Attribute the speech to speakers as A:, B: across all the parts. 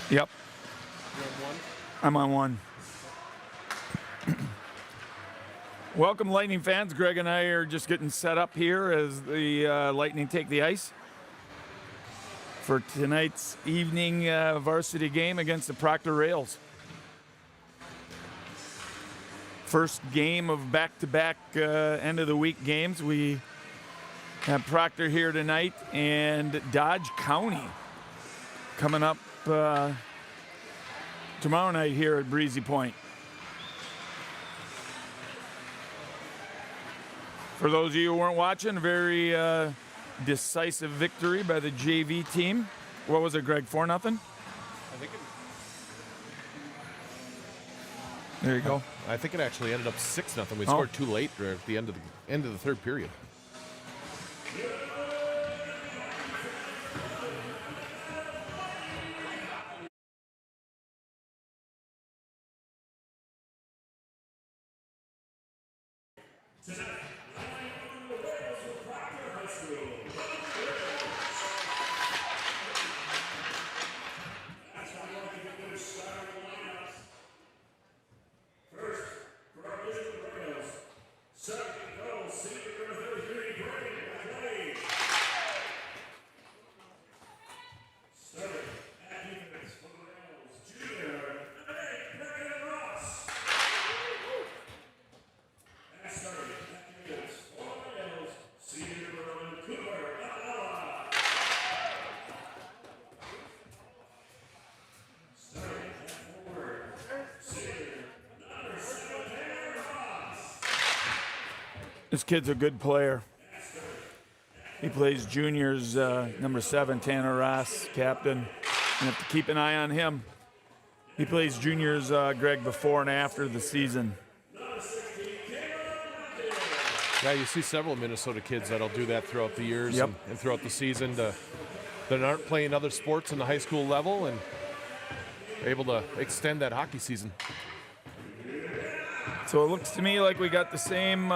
A: Yep.
B: You're on one?
A: I'm on one. Welcome, Lightning fans. Greg and I are just getting set up here as the Lightning take the ice for tonight's evening varsity game against the Proctor Rails. First game of back-to-back end of the week games. We have Proctor here tonight and Dodge County coming up tomorrow night here at Breezy Point. For those of you who weren't watching, a very decisive victory by the JV team. What was it, Greg? 4-0?
B: I think
A: There you go.
B: I think it actually ended up 6-0. We scored too late there at the end of the third period.
A: This kid's a good player. He plays juniors, number 7, Tanner Ross, captain. You have to keep an eye on him. He plays juniors, Greg, before and after the season.
B: Yeah, you see several Minnesota kids that'll do that throughout the years
A: Yep.
B: and throughout the season that aren't playing other sports in the high school level and able to extend that hockey season.
A: So it looks to me like we got the same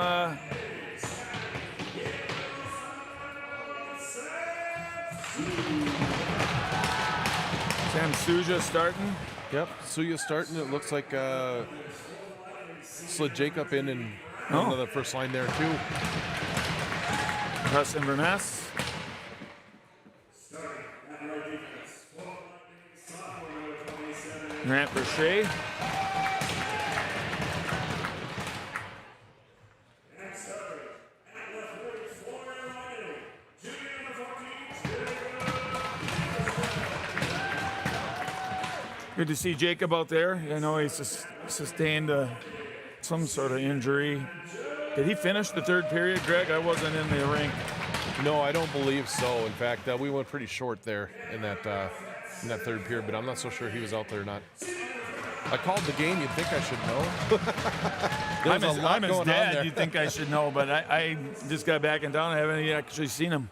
A: Sam Suja starting.
B: Yep, Suya starting. It looks like slid Jacob in and one of the first line there too.
A: Russ Inverness. Grant Brochet. Good to see Jacob out there. I know he sustained some sort of injury. Did he finish the third period, Greg? I wasn't in the rink.
B: No, I don't believe so. In fact, we went pretty short there in that third period, but I'm not so sure he was out there or not. I called the game. You'd think I should know.
A: I'm his dad. You'd think I should know, but I just got back in town. I haven't actually seen him.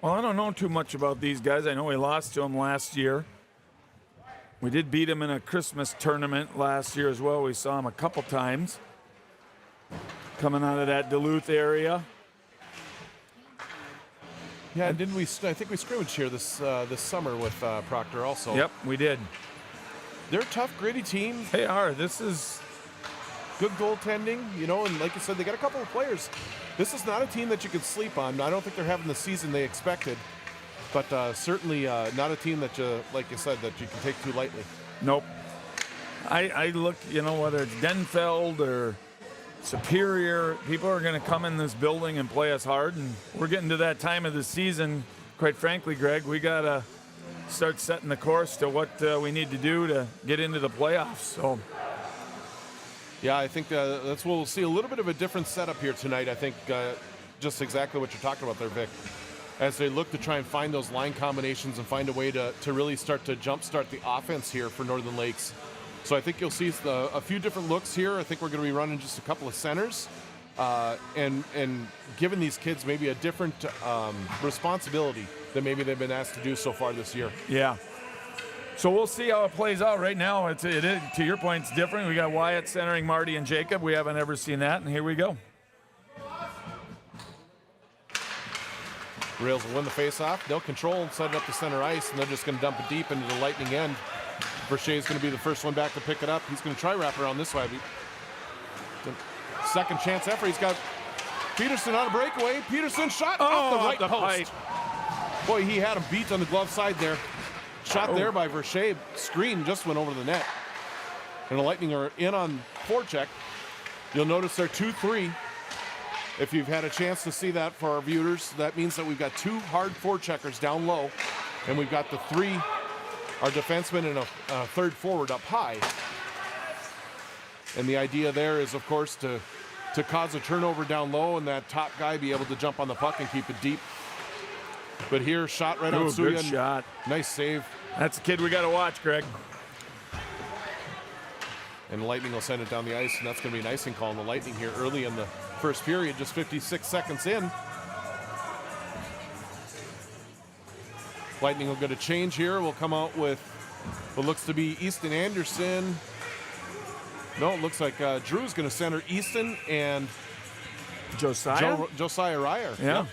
A: Well, I don't know too much about these guys. I know we lost to them last year. We did beat them in a Christmas tournament last year as well. We saw them a couple times coming out of that Duluth area.
B: Yeah, and didn't we? I think we scrimmaged here this summer with Proctor also.
A: Yep, we did.
B: They're a tough, gritty team.
A: They are. This is
B: good goaltending, you know, and like you said, they got a couple of players. This is not a team that you can sleep on. I don't think they're having the season they expected, but certainly not a team that you, like you said, that you can take too lightly.
A: Nope. I look, you know, whether it's Denfeld or Superior, people are going to come in this building and play us hard, and we're getting to that time of the season. Quite frankly, Greg, we got to start setting the course to what we need to do to get into the playoffs. So,
B: yeah, I think we'll see a little bit of a different setup here tonight. I think just exactly what you're talking about there, Vic, as they look to try and find those line combinations and find a way to really start to jumpstart the offense here for Northern Lakes. So I think you'll see a few different looks here. I think we're going to be running just a couple of centers and giving these kids maybe a different responsibility than maybe they've been asked to do so far this year.
A: Yeah. So we'll see how it plays out. Right now, it is, to your point, it's different. We got Wyatt centering Marty and Jacob. We haven't ever seen that, and here we go.
B: Rails will win the face-off. They'll control and set it up to center ice, and they're just going to dump it deep into the Lightning end. Verche's going to be the first one back to pick it up. He's going to try wrap around this way. Second chance effort. He's got Peterson on a breakaway. Peterson shot off the right post. Boy, he had him beat on the glove side there. Shot there by Verche. Screen just went over the net. And the Lightning are in on forecheck. You'll notice they're 2-3. If you've had a chance to see that for our viewers, that means that we've got two hard forecheckers down low, and we've got the three, our defenseman and a third forward up high. And the idea there is, of course, to cause a turnover down low and that top guy be able to jump on the puck and keep it deep. But here, shot right out Suya.
A: Good shot.
B: Nice save.
A: That's the kid we got to watch, Greg.
B: And the Lightning will send it down the ice, and that's going to be an icing call on the Lightning here early in the first period, just 56 seconds in. Lightning will get a change here. We'll come out with what looks to be Easton Anderson. No, it looks like Drew's going to center Easton and
A: Josiah
B: Ryer.
A: Yeah.
B: Yep.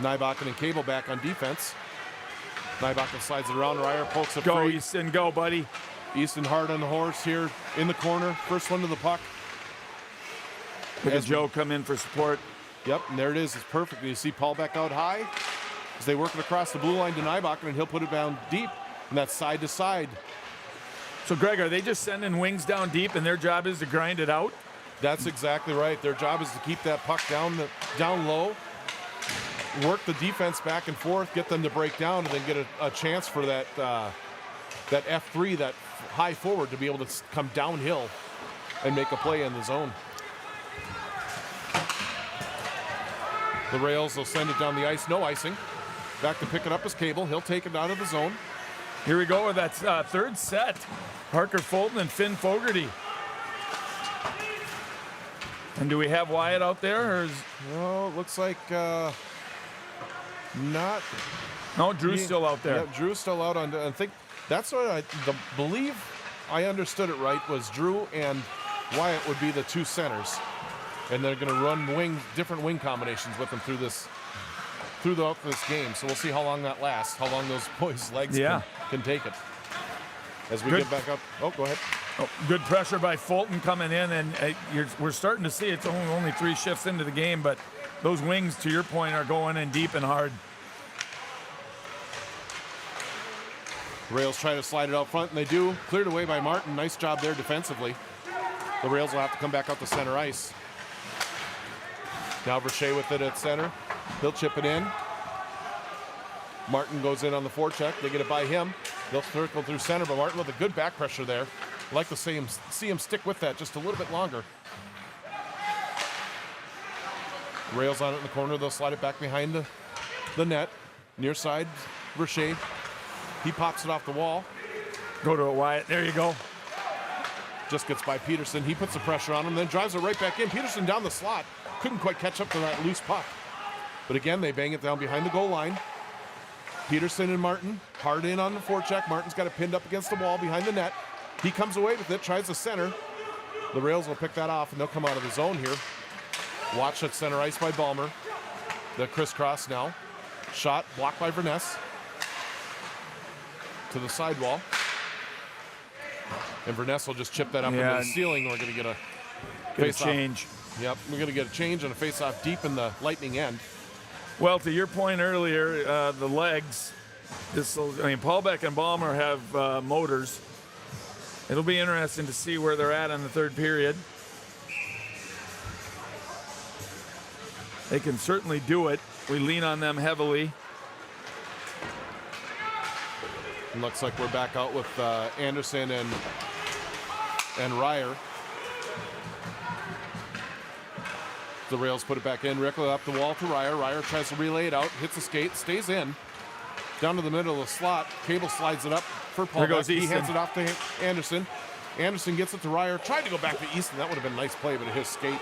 B: Nybakken and Cable back on defense. Nybakken slides it around. Ryer pokes it free.
A: Go, Easton. Go, buddy.
B: Easton hard on the horse here in the corner. First one to the puck.
A: Look at Joe come in for support.
B: Yep, and there it is. It's perfect. You see Paulbeck out high as they work it across the blue line to Nybakken, and he'll put it down deep, and that's side to side.
A: So, Greg, are they just sending wings down deep, and their job is to grind it out?
B: That's exactly right. Their job is to keep that puck down low, work the defense back and forth, get them to break down, and then get a chance for that F3, that high forward, to be able to come downhill and make a play in the zone. The Rails will send it down the ice, no icing. Back to pick it up is Cable. He'll take it out of the zone.
A: Here we go with that third set. Parker Fulton and Finn Fogarty. And do we have Wyatt out there? Or
B: No, it looks like not.
A: No, Drew's still out there.
B: Yeah, Drew's still out on. I think that's what I believe. I understood it right. Was Drew and Wyatt would be the two centers, and they're going to run different wing combinations with them through this game. So we'll see how long that lasts. How long those boys' legs can take it. As we get back up. Oh, go ahead.
A: Oh, good pressure by Fulton coming in, and we're starting to see it's only 3 shifts into the game, but those wings, to your point, are going in deep and hard.
B: Rails try to slide it out front, and they do. Cleared away by Martin. Nice job there defensively. The Rails will have to come back out to center ice. Now Verche with it at center. He'll chip it in. Martin goes in on the forecheck. They get it by him. They'll circle through center, but Martin with a good back pressure there. I'd like to see him stick with that just a little bit longer. Rails on it in the corner. They'll slide it back behind the net. Near side, Verche. He pops it off the wall.
A: Go to a Wyatt. There you go.
B: just gets by Peterson. He puts the pressure on him, then drives it right back in. Peterson down the slot. Couldn't quite catch up to that loose puck. But again, they bang it down behind the goal line. Peterson and Martin hard in on the forecheck. Martin's got it pinned up against the wall behind the net. He comes away with it, tries the center. The Rails will pick that off, and they'll come out of the zone here. Watch at center ice by Balmer. The crisscross now. Shot blocked by Verness. To the sidewall. And Verness will just chip that up into the ceiling. We're going to get a
A: change.
B: Yep, we're going to get a change and a face-off deep in the Lightning end.
A: Well, to your point earlier, the legs. Paulbeck and Balmer have motors. It'll be interesting to see where they're at in the third period. They can certainly do it. We lean on them heavily.
B: It looks like we're back out with Anderson and Ryer. The Rails put it back in. Rickler up the wall to Ryer. Ryer tries to relay it out, hits the skate, stays in. Down to the middle of the slot. Cable slides it up for Paul. He hands it off to Anderson. Anderson gets it to Ryer. Tried to go back to Easton. That would have been a nice play, but his skate.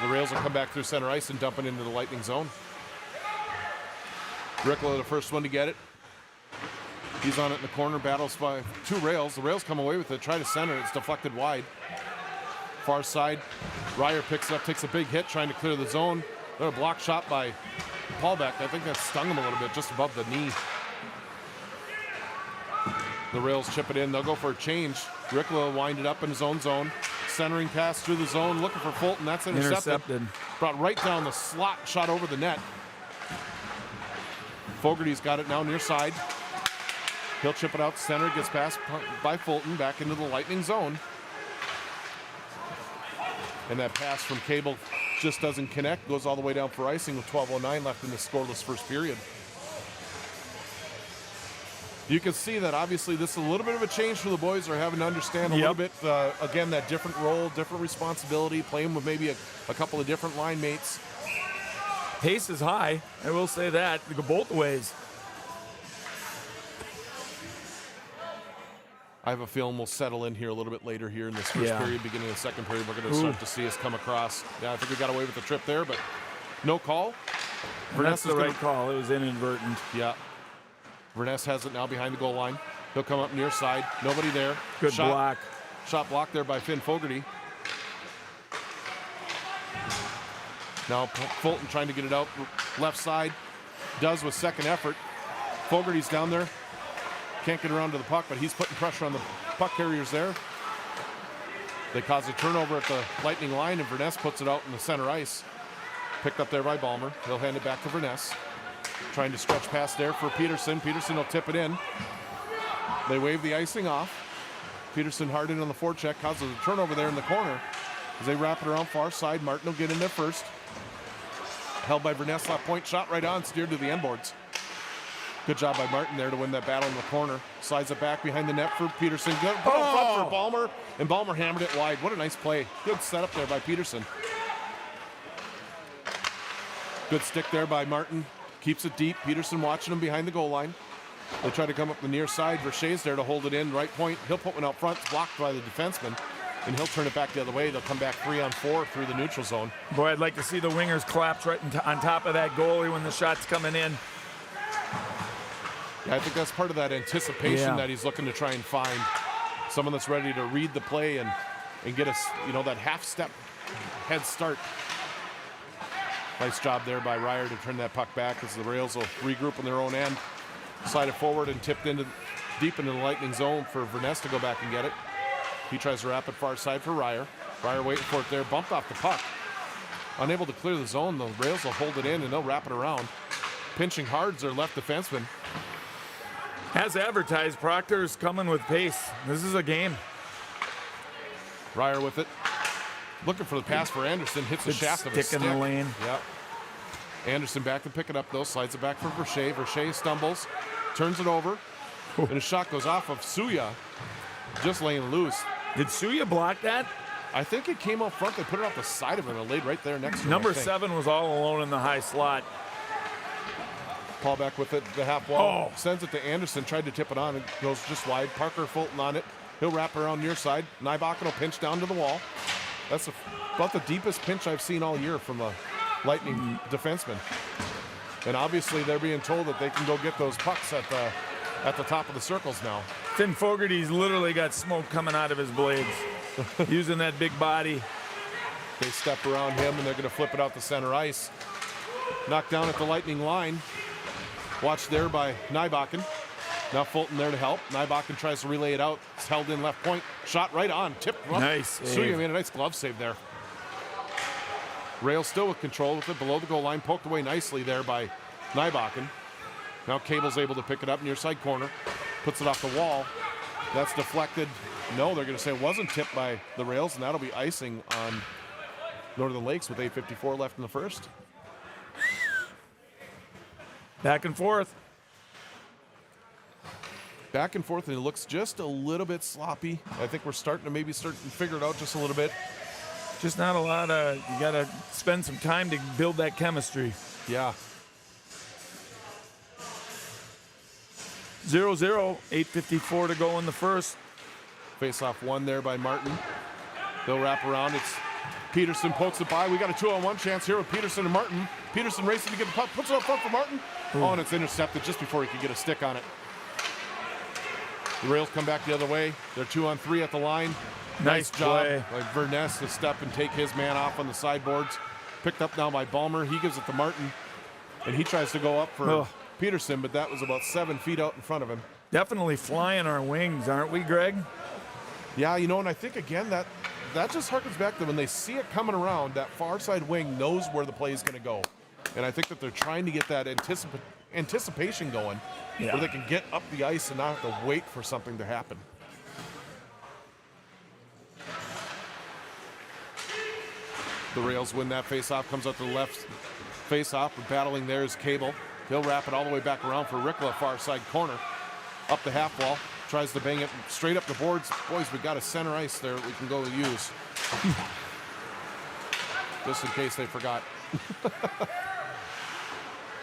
B: The Rails will come back through center ice and dump it into the Lightning zone. Rickler, the first one to get it. He's on it in the corner, battles by two Rails. The Rails come away with it, try to center. It's deflected wide. Far side. Ryer picks it up, takes a big hit, trying to clear the zone. Then a block shot by Paulbeck. I think that stung him a little bit, just above the knee. The Rails chip it in. They'll go for a change. Rickler will wind it up in his own zone. Centering pass through the zone, looking for Fulton. That's intercepted. Brought right down the slot, shot over the net. Fogarty's got it now near side. He'll chip it out center, gets passed by Fulton back into the Lightning zone. And that pass from Cable just doesn't connect, goes all the way down for icing with 12:09 left in the scoreless first period. You can see that obviously this is a little bit of a change for the boys. They're having to understand a little bit, again, that different role, different responsibility, playing with maybe a couple of different line mates.
A: Pace is high, I will say that. They go both ways.
B: I have a feeling we'll settle in here a little bit later here in this first period, beginning of the second period. We're going to start to see us come across. Yeah, I think we got away with the trip there, but no call.
A: That's the right call. It was inadvertent.
B: Yeah. Verness has it now behind the goal line. He'll come up near side. Nobody there.
A: Good block.
B: Shot blocked there by Finn Fogarty. Now Fulton trying to get it out left side. Does with second effort. Fogarty's down there. Can't get around to the puck, but he's putting pressure on the puck carriers there. They cause a turnover at the Lightning line, and Verness puts it out in the center ice. Picked up there by Balmer. He'll hand it back to Verness. Trying to stretch past there for Peterson. Peterson will tip it in. They wave the icing off. Peterson hard in on the forecheck, causes a turnover there in the corner. As they wrap it around far side, Martin will get in there first. Held by Verness, left point, shot right on, steered to the end boards. Good job by Martin there to win that battle in the corner. Slides it back behind the net for Peterson. Good put up front for Balmer, and Balmer hammered it wide. What a nice play. Good setup there by Peterson. Good stick there by Martin. Keeps it deep. Peterson watching him behind the goal line. They try to come up the near side. Verche's there to hold it in. Right point. He'll put one out front. It's blocked by the defenseman. And he'll turn it back the other way. They'll come back 3-on-4 through the neutral zone.
A: Boy, I'd like to see the wingers collapse right on top of that goalie when the shot's coming in.
B: Yeah, I think that's part of that anticipation that he's looking to try and find. Someone that's ready to read the play and get us, that half-step head start. Nice job there by Ryer to turn that puck back as the Rails will regroup on their own end. Slide it forward and tipped deep into the Lightning zone for Verness to go back and get it. He tries to wrap it far side for Ryer. Ryer waiting for it there, bumped off the puck. Unable to clear the zone, the Rails will hold it in and they'll wrap it around. Pinching hard is their left defenseman.
A: As advertised, Proctor's coming with pace. This is a game.
B: Ryer with it. Looking for the pass for Anderson. Hits the shaft of a stick.
A: In the lane.
B: Yep. Anderson back to pick it up, though. Slides it back for Verche. Verche stumbles. Turns it over. And a shot goes off of Suya. Just laying loose.
A: Did Suya block that?
B: I think it came up front. They put it off the side of him and laid right there next to him.
A: Number 7 was all alone in the high slot.
B: Paulbeck with it, the half wall. Sends it to Anderson. Tried to tip it on. It goes just wide. Parker Fulton on it. He'll wrap around near side. Nybakken will pinch down to the wall. That's about the deepest pinch I've seen all year from a Lightning defenseman. And obviously they're being told that they can go get those pucks at the top of the circles now.
A: Tim Fogarty's literally got smoke coming out of his blades, using that big body.
B: They step around him, and they're going to flip it out to center ice. Knocked down at the Lightning line. Watched there by Nybakken. Now Fulton there to help. Nybakken tries to relay it out. It's held in left point. Shot right on. Tipped.
A: Nice.
B: Suya made a nice glove save there. Rails still with control with it below the goal line. Poked away nicely there by Nybakken. Now Cable's able to pick it up near side corner. Puts it off the wall. That's deflected. No, they're going to say it wasn't tipped by the Rails, and that'll be icing on Northern Lakes with 8:54 left in the first.
A: Back and forth.
B: Back and forth, and it looks just a little bit sloppy. I think we're starting to figure it out just a little bit.
A: Just not a lot of, you got to spend some time to build that chemistry.
B: Yeah.
A: 0-0, 8:54 to go in the first.
B: Face-off won there by Martin. They'll wrap around. It's Peterson pokes it by. We got a 2-on-1 chance here with Peterson and Martin. Peterson racing to get the puck, puts it up front for Martin.
A: Ooh.
B: Oh, and it's intercepted just before he could get a stick on it. The Rails come back the other way. They're 2-on-3 at the line.
A: Nice
B: job
A: play.
B: by Verness to step and take his man off on the sideboards. Picked up now by Balmer. He gives it to Martin, and he tries to go up for Peterson, but that was about 7 feet out in front of him.
A: Definitely flying our wings, aren't we, Greg?
B: Yeah, you know, and I think, again, that just harkens back to when they see it coming around, that far side wing knows where the play is going to go. And I think that they're trying to get that anticipation going where they can get up the ice and not have to wait for something to happen. The Rails win that face-off, comes out to the left face-off. Battling there is Cable. He'll wrap it all the way back around for Rickla, far side corner. Up the half wall. Tries to bang it straight up the boards. Boys, we got a center ice there we can go use. Just in case they forgot.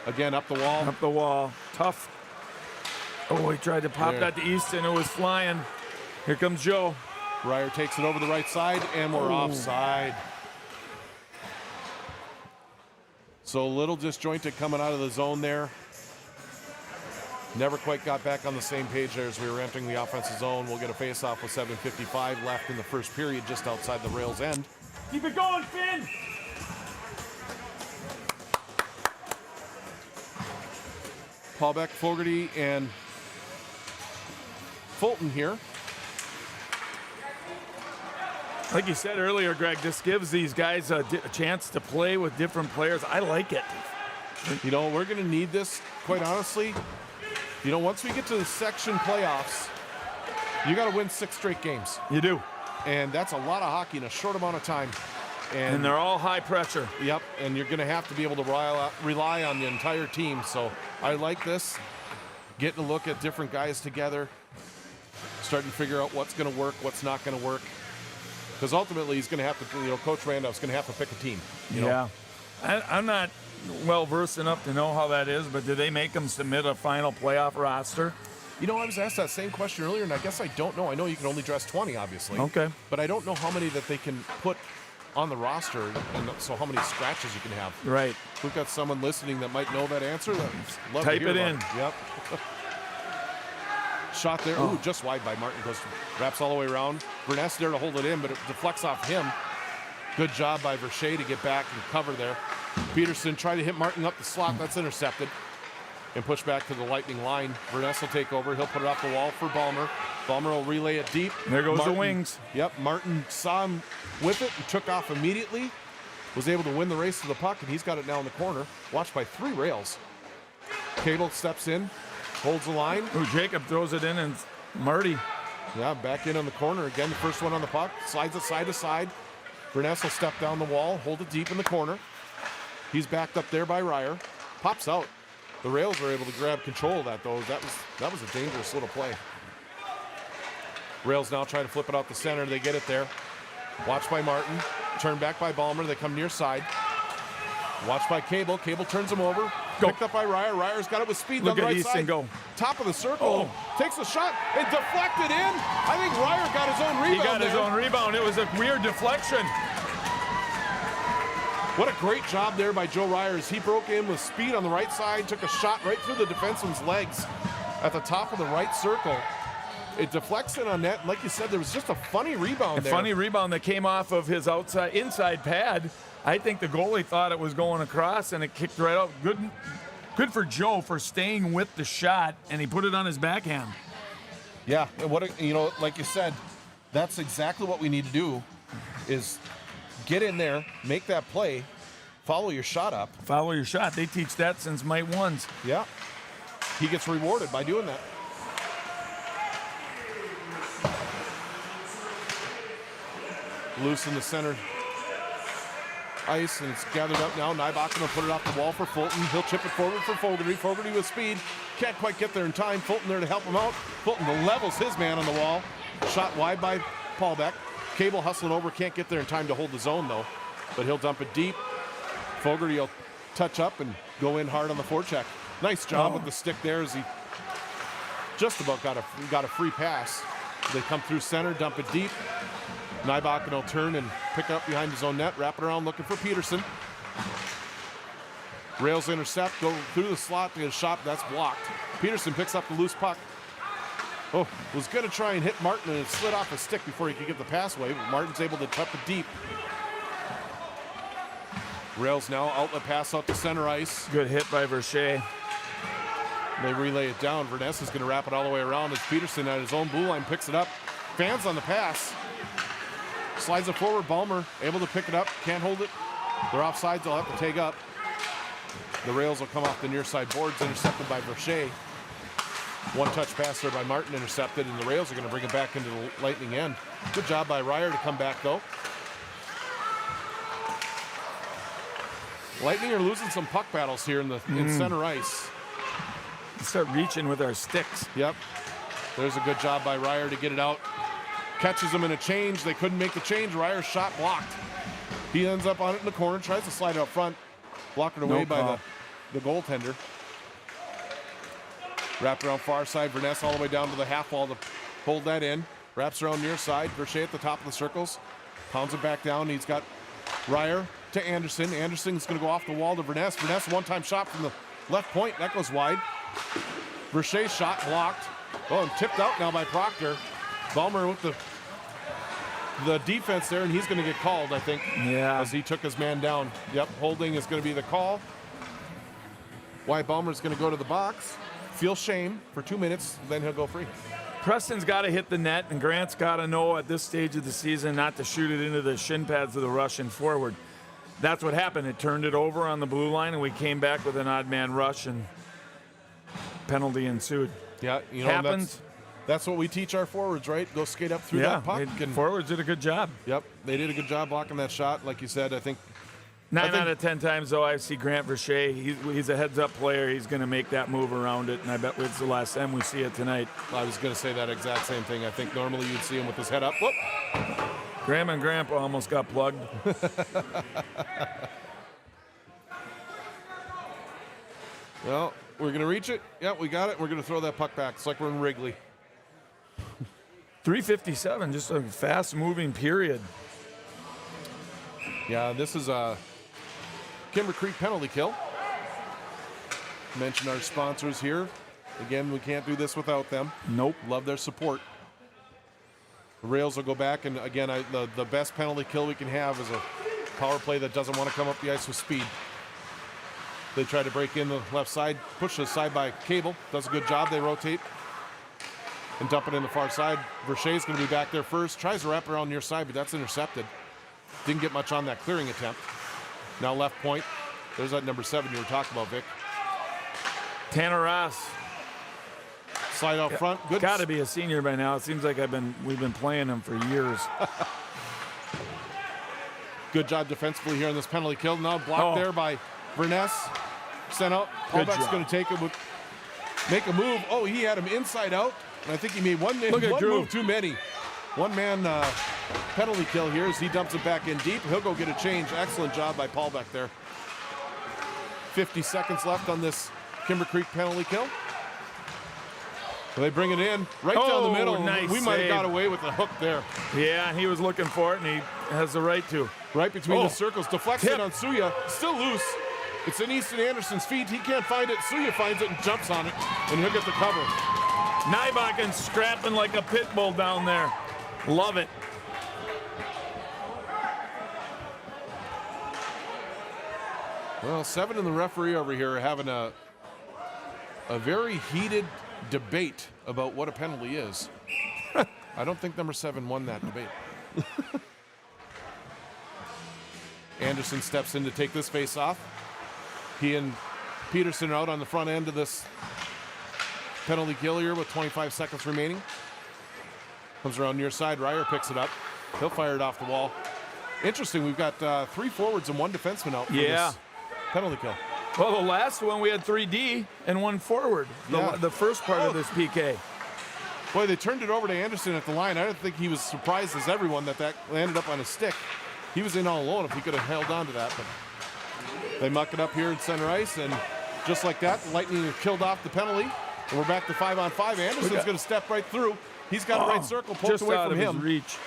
B: Again, up the wall.
A: Up the wall. Tough. Oh, he tried to pop that to Easton. It was flying. Here comes Joe.
B: Ryer takes it over the right side, and we're offside. So a little disjointed coming out of the zone there. Never quite got back on the same page there as we were entering the offensive zone. We'll get a face-off with 7:55 left in the first period, just outside the Rails end.
A: Keep it going, Finn.
B: Paulbeck, Fogarty, and Fulton here.
A: Like you said earlier, Greg, this gives these guys a chance to play with different players. I like it.
B: You know, we're going to need this, quite honestly. You know, once we get to the section playoffs, you got to win 6 straight games.
A: You do.
B: And that's a lot of hockey in a short amount of time.
A: And they're all high pressure.
B: Yep, and you're going to have to be able to rely on the entire team. So I like this. Getting a look at different guys together. Starting to figure out what's going to work, what's not going to work. Because ultimately he's going to have to, you know, Coach Randolph's going to have to pick a team. You know?
A: I'm not well-versed enough to know how that is, but do they make them submit a final playoff roster?
B: You know, I was asked that same question earlier, and I guess I don't know. I know you can only dress 20, obviously.
A: Okay.
B: But I don't know how many that they can put on the roster, and so how many scratches you can have.
A: Right.
B: We've got someone listening that might know that answer. Love
A: Type
B: to hear
A: it in.
B: Yep. Shot there. Ooh, just wide by Martin. Goes, wraps all the way around. Verness there to hold it in, but it deflects off him. Good job by Verche to get back and cover there. Peterson tried to hit Martin up the slot. That's intercepted. And push back to the Lightning line. Verness will take over. He'll put it off the wall for Balmer. Balmer will relay it deep.
A: There goes
B: Martin,
A: the wings.
B: Yep, Martin saw him with it and took off immediately. Was able to win the race to the puck, and he's got it now in the corner. Watched by 3 Rails. Cable steps in, holds the line.
A: Ooh, Jacob throws it in, and Marty.
B: Yeah, back in on the corner. Again, the first one on the puck. Slides it side to side. Verness will step down the wall, hold it deep in the corner. He's backed up there by Ryer. Pops out. The Rails were able to grab control of that, though. That was a dangerous little play. Rails now trying to flip it out the center. They get it there. Watched by Martin. Turned back by Balmer. They come near side. Watched by Cable. Cable turns him over. Picked up by Ryer. Ryer's got it with speed
A: Look
B: on the
A: at
B: right
A: Easton
B: side.
A: go.
B: top of the circle, takes a shot, and deflected in. I think Ryer got his own rebound.
A: He got his own rebound. It was a weird deflection.
B: What a great job there by Joe Ryer as he broke in with speed on the right side, took a shot right through the defenseman's legs at the top of the right circle. It deflects in on net. And like you said, there was just a funny rebound there.
A: A funny rebound that came off of his inside pad. I think the goalie thought it was going across, and it kicked right out. Good for Joe for staying with the shot, and he put it on his backhand.
B: Yeah, and like you said, that's exactly what we need to do is get in there, make that play, follow your shot up.
A: Follow your shot. They teach that since Mite Ones.
B: Yeah. He gets rewarded by doing that. Loose in the center ice, and it's gathered up now. Nybach will put it off the wall for Fulton. He'll chip it forward for Fogarty. Fogarty with speed. Can't quite get there in time. Fulton there to help him out. Fulton levels his man on the wall. Shot wide by Paulbeck. Cable hustling over. Can't get there in time to hold the zone, though. But he'll dump it deep. Fogarty will touch up and go in hard on the forecheck. Nice job with the stick there as he just about got a free pass. They come through center, dump it deep. Nybach will turn and pick up behind his own net, wrap it around looking for Peterson. Rails intercept, go through the slot to get a shot, that's blocked. Peterson picks up the loose puck. Was going to try and hit Martin, and it slid off his stick before he could get the pass away, but Martin's able to tuck it deep. Rails now, outlet pass out to center ice.
A: Good hit by Verche.
B: They relay it down. Verness is going to wrap it all the way around as Peterson at his own blue line picks it up. Fans on the pass. Slides it forward. Ballmer able to pick it up. Can't hold it. They're offsides. They'll have to take up. The rails will come off the near side boards. Intercepted by Verche. One touch pass there by Martin intercepted, and the rails are going to bring it back into the Lightning end. Good job by Ryer to come back, though. Lightning are losing some puck battles here in center ice.
A: Let's start reaching with our sticks.
B: Yep. There's a good job by Ryer to get it out. Catches them in a change. They couldn't make the change. Ryer's shot blocked. He ends up on it in the corner, tries to slide it up front. Blocked it away by the goaltender. Wrapped around far side. Verness all the way down to the half wall to hold that in. Wraps around near side. Verche at the top of the circles. Pounds it back down. He's got Ryer to Anderson. Anderson's going to go off the wall to Verness. Verness, one-time shot from the left point. That goes wide. Verche's shot blocked. And tipped out now by Proctor. Ballmer with the defense there, and he's going to get called, I think.
A: Yeah.
B: As he took his man down. Yep, holding is going to be the call. Wyatt Ballmer's going to go to the box. Feel shame for 2 minutes, then he'll go free.
A: Preston's got to hit the net, and Grant's got to know at this stage of the season not to shoot it into the shin pads of the Russian forward. That's what happened. It turned it over on the blue line, and we came back with an odd man rush, and penalty ensued.
B: Yeah,
A: happens.
B: That's what we teach our forwards, right? Go skate up through that puck.
A: Forwards did a good job.
B: Yep, they did a good job blocking that shot. Like you said, I think
A: 9 out of 10 times, though, I see Grant Verche. He's a heads-up player. He's going to make that move around it, and I bet it's the last time we see it tonight.
B: I was going to say that exact same thing. I think normally you'd see him with his head up. Whoop.
A: Graham and Grandpa almost got plugged.
B: Well, we're going to reach it. Yeah, we got it. We're going to throw that puck back. It's like we're in Wrigley.
A: 3:57, just a fast-moving period.
B: Yeah, this is a Kimber Creek penalty kill. Mention our sponsors here. Again, we can't do this without them.
A: Nope.
B: Love their support. The Rails will go back, and again, the best penalty kill we can have is a power play that doesn't want to come up the ice with speed. They try to break in the left side, push the side by Cable. Does a good job. They rotate and dump it in the far side. Verche's going to be back there first. Tries to wrap around near side, but that's intercepted. Didn't get much on that clearing attempt. Now left point. There's that number 7 you were talking about, Vic.
A: Tanner Ross.
B: Slide out front. Good.
A: Got to be a senior by now. It seems like we've been playing him for years.
B: Good job defensively here on this penalty kill. Now blocked there by Verness. Sent out. Paulbeck's going to take it make a move. Oh, he had him inside out. And I think he made one move too many. One man penalty kill here as he dumps it back in deep. He'll go get a change. Excellent job by Paulbeck there. 50 seconds left on this Kimber Creek penalty kill. They bring it in right down the middle.
A: Nice
B: We might have
A: save.
B: got away with the hook there.
A: Yeah, he was looking for it, and he has the right to.
B: Right between
A: Oh.
B: the circles. Deflection
A: Tip.
B: on Suya. Still loose. It's in Easton Anderson's feet. He can't find it. Suya finds it and jumps on it, and he'll get the cover.
A: Nybakken scrapping like a pit bull down there. Love it.
B: Well, Seven and the referee over here are having a very heated debate about what a penalty is. I don't think number 7 won that debate. Anderson steps in to take this face off. He and Peterson are out on the front end of this penalty kill here with 25 seconds remaining. Comes around near side. Ryer picks it up. He'll fire it off the wall. Interesting, we've got 3 forwards and 1 defenseman out for this penalty kill.
A: Well, the last one we had 3D and 1 forward. The first part of this PK.
B: Boy, they turned it over to Anderson at the line. I don't think he was surprised as everyone that landed up on his stick. He was in all alone if he could have held on to that. But they muck it up here in center ice, and just like that, the Lightning have killed off the penalty. And we're back to 5-on-5. Anderson's going to step right through. He's got a right circle poked
A: just
B: away
A: out
B: from
A: of
B: him.
A: his reach.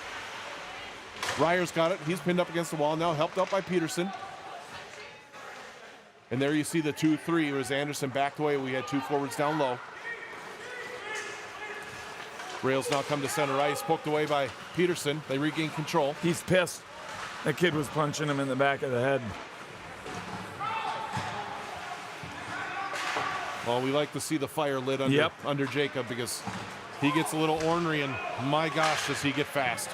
B: Ryer's got it. He's pinned up against the wall now, helped out by Peterson. And there you see the 2-3. It was Anderson backed away. We had 2 forwards down low. Rails now come to center ice, poked away by Peterson. They regain control.
A: He's pissed. That kid was punching him in the back of the head.
B: Well, we like to see the fire lit under Jacob because he gets a little ornery, and my gosh, does he get fast.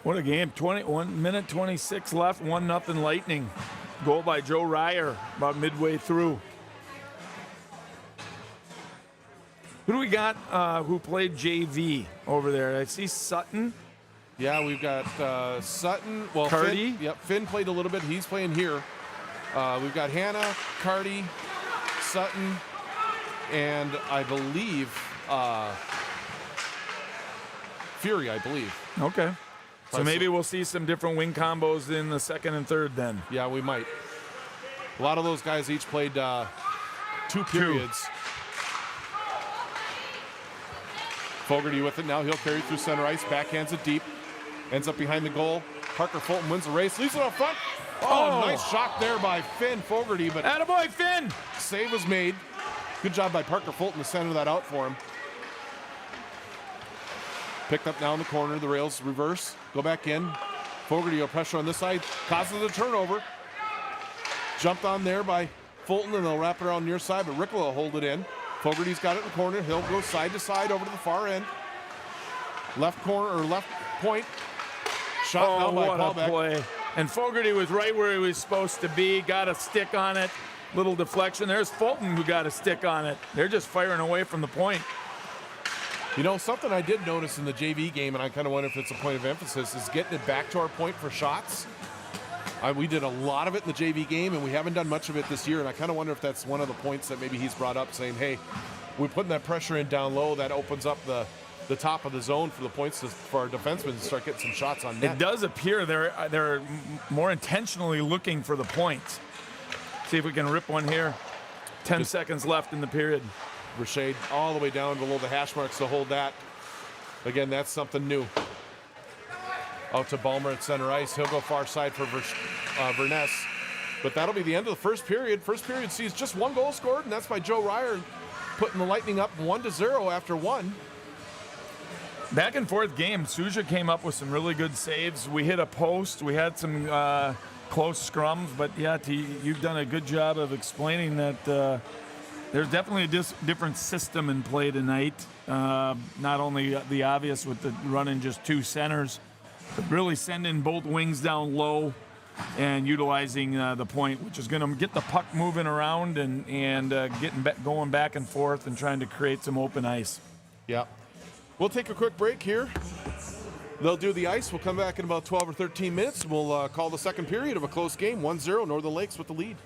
A: What a game. 21 minute 26 left. 1-0 Lightning. Goal by Joe Ryer about midway through. Who do we got who played JV over there? I see Sutton.
B: Yeah, we've got Sutton. Well,
A: Carty.
B: Finn played a little bit. He's playing here. We've got Hannah, Carty, Sutton, and I believe Fury, I believe.
A: Okay. So maybe we'll see some different wing combos in the second and third then.
B: Yeah, we might. A lot of those guys each played 2 periods. Fogarty with it now. He'll carry through center ice. Backhands it deep. Ends up behind the goal. Parker Fulton wins the race. Leaves it up front. Oh, nice shot there by Finn Fogarty. But
A: attaboy, Finn!
B: Save was made. Good job by Parker Fulton to center that out for him. Picked up now in the corner. The Rails reverse. Go back in. Fogarty will pressure on this side. Causes a turnover. Jumped on there by Fulton, and they'll wrap it around near side, but Rickle will hold it in. Fogarty's got it in the corner. He'll go side to side over to the far end. Left corner, or left point. Shot now by Paulbeck.
A: What a play. And Fogarty was right where he was supposed to be. Got a stick on it. Little deflection. There's Fulton who got a stick on it. They're just firing away from the point.
B: You know, something I did notice in the JV game, and I kind of wonder if it's a point of emphasis, is getting it back to our point for shots. We did a lot of it in the JV game, and we haven't done much of it this year, and I kind of wonder if that's one of the points that maybe he's brought up, saying, hey, we're putting that pressure in down low. That opens up the top of the zone for the points for our defensemen to start getting some shots on net.
A: It does appear they're more intentionally looking for the points. See if we can rip one here. 10 seconds left in the period.
B: Richade all the way down below the hash marks to hold that. Again, that's something new. Out to Ballmer at center ice. He'll go far side for Verness. But that'll be the end of the first period. First period sees just 1 goal scored, and that's by Joe Ryer, putting the Lightning up 1-0 after 1.
A: Back and forth game. Suja came up with some really good saves. We hit a post. We had some close scrums, but yeah, you've done a good job of explaining that there's definitely a different system in play tonight. Not only the obvious with the running just 2 centers, but really sending both wings down low and utilizing the point, which is going to get the puck moving around and going back and forth and trying to create some open ice.
B: Yeah. We'll take a quick break here. They'll do the ice. We'll come back in about 12 or 13 minutes. We'll call the second period of a close game, 1-0, Northern Lakes with the lead.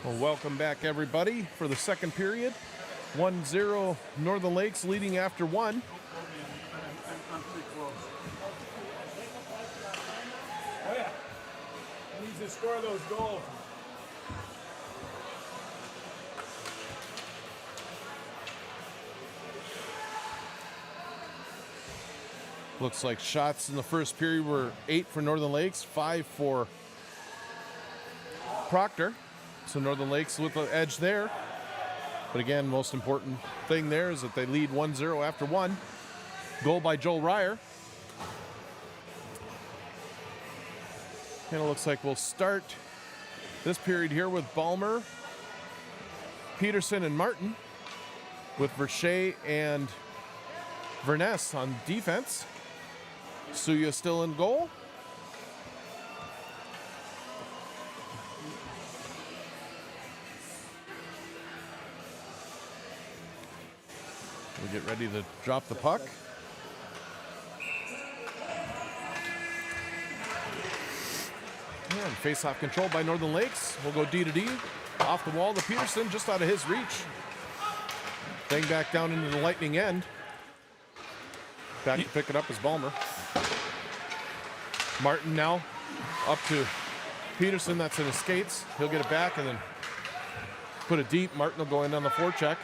B: Well, welcome back, everybody, for the second period. 1-0 Northern Lakes leading after one.
A: Oh, yeah. Needs to score those goals.
B: Looks like shots in the first period were 8 for Northern Lakes, 5 for Proctor. So Northern Lakes with the edge there. But again, most important thing there is that they lead 1-0 after one. Goal by Joel Ryer. And it looks like we'll start this period here with Balmer, Peterson, and Martin, with Verche and Verness on defense. Suya still in goal. We get ready to drop the puck. And face-off control by Northern Lakes. We'll go D to D. Off the wall to Peterson, just out of his reach. Bang back down into the Lightning end. Back to pick it up is Balmer. Martin now up to Peterson. That's in his skates. He'll get it back and then put it deep. Martin will go in on the forecheck.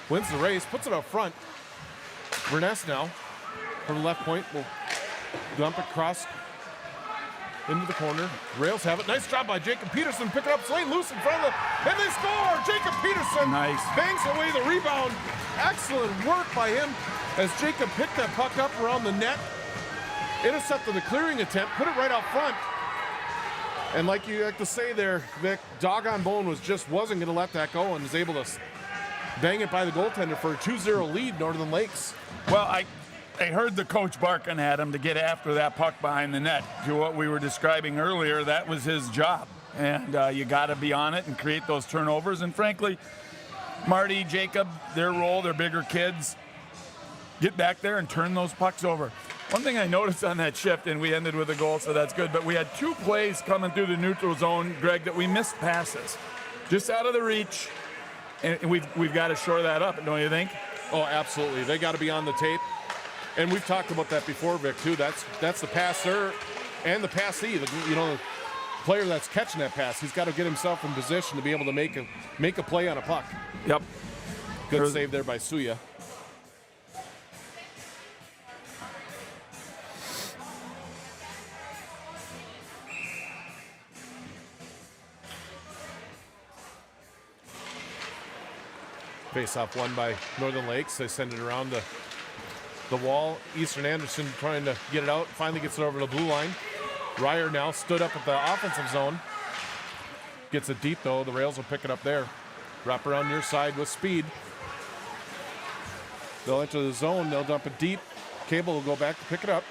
B: Wins the race, puts it up front. Verness now from the left point will dump it across into the corner. Rails have it. Nice job by Jacob Peterson. Pick it up, Slane loose in front of them, and they score! Jacob Peterson bangs away the rebound. Excellent work by him as Jacob picked that puck up around the net, intercepted the clearing attempt, put it right out front. And like you like to say there, Vic, doggone bone wasn't going to let that go and was able to bang it by the goaltender for a 2-0 lead, Northern Lakes.
A: Well, I heard the coach barking at him to get after that puck behind the net. To what we were describing earlier, that was his job. And you got to be on it and create those turnovers. And frankly, Marty, Jacob, their role, they're bigger kids. Get back there and turn those pucks over. One thing I noticed on that shift, and we ended with a goal, so that's good, but we had 2 plays coming through the neutral zone, Greg, that we missed passes. Just out of the reach. And we've got to shore that up, don't you think?
B: Oh, absolutely. They got to be on the tape. And we've talked about that before, Vic, too. That's the passer and the passee. The player that's catching that pass, he's got to get himself in position to be able to make a play on a puck.
A: Yep.
B: Good save there by Suya. Face-off won by Northern Lakes. They send it around the wall. Eastern Anderson trying to get it out. Finally gets it over the blue line. Ryer now stood up at the offensive zone. Gets it deep, though. The Rails will pick it up there. Wrap around near side with speed. They'll enter the zone. They'll dump it deep. Cable will go back to pick it up.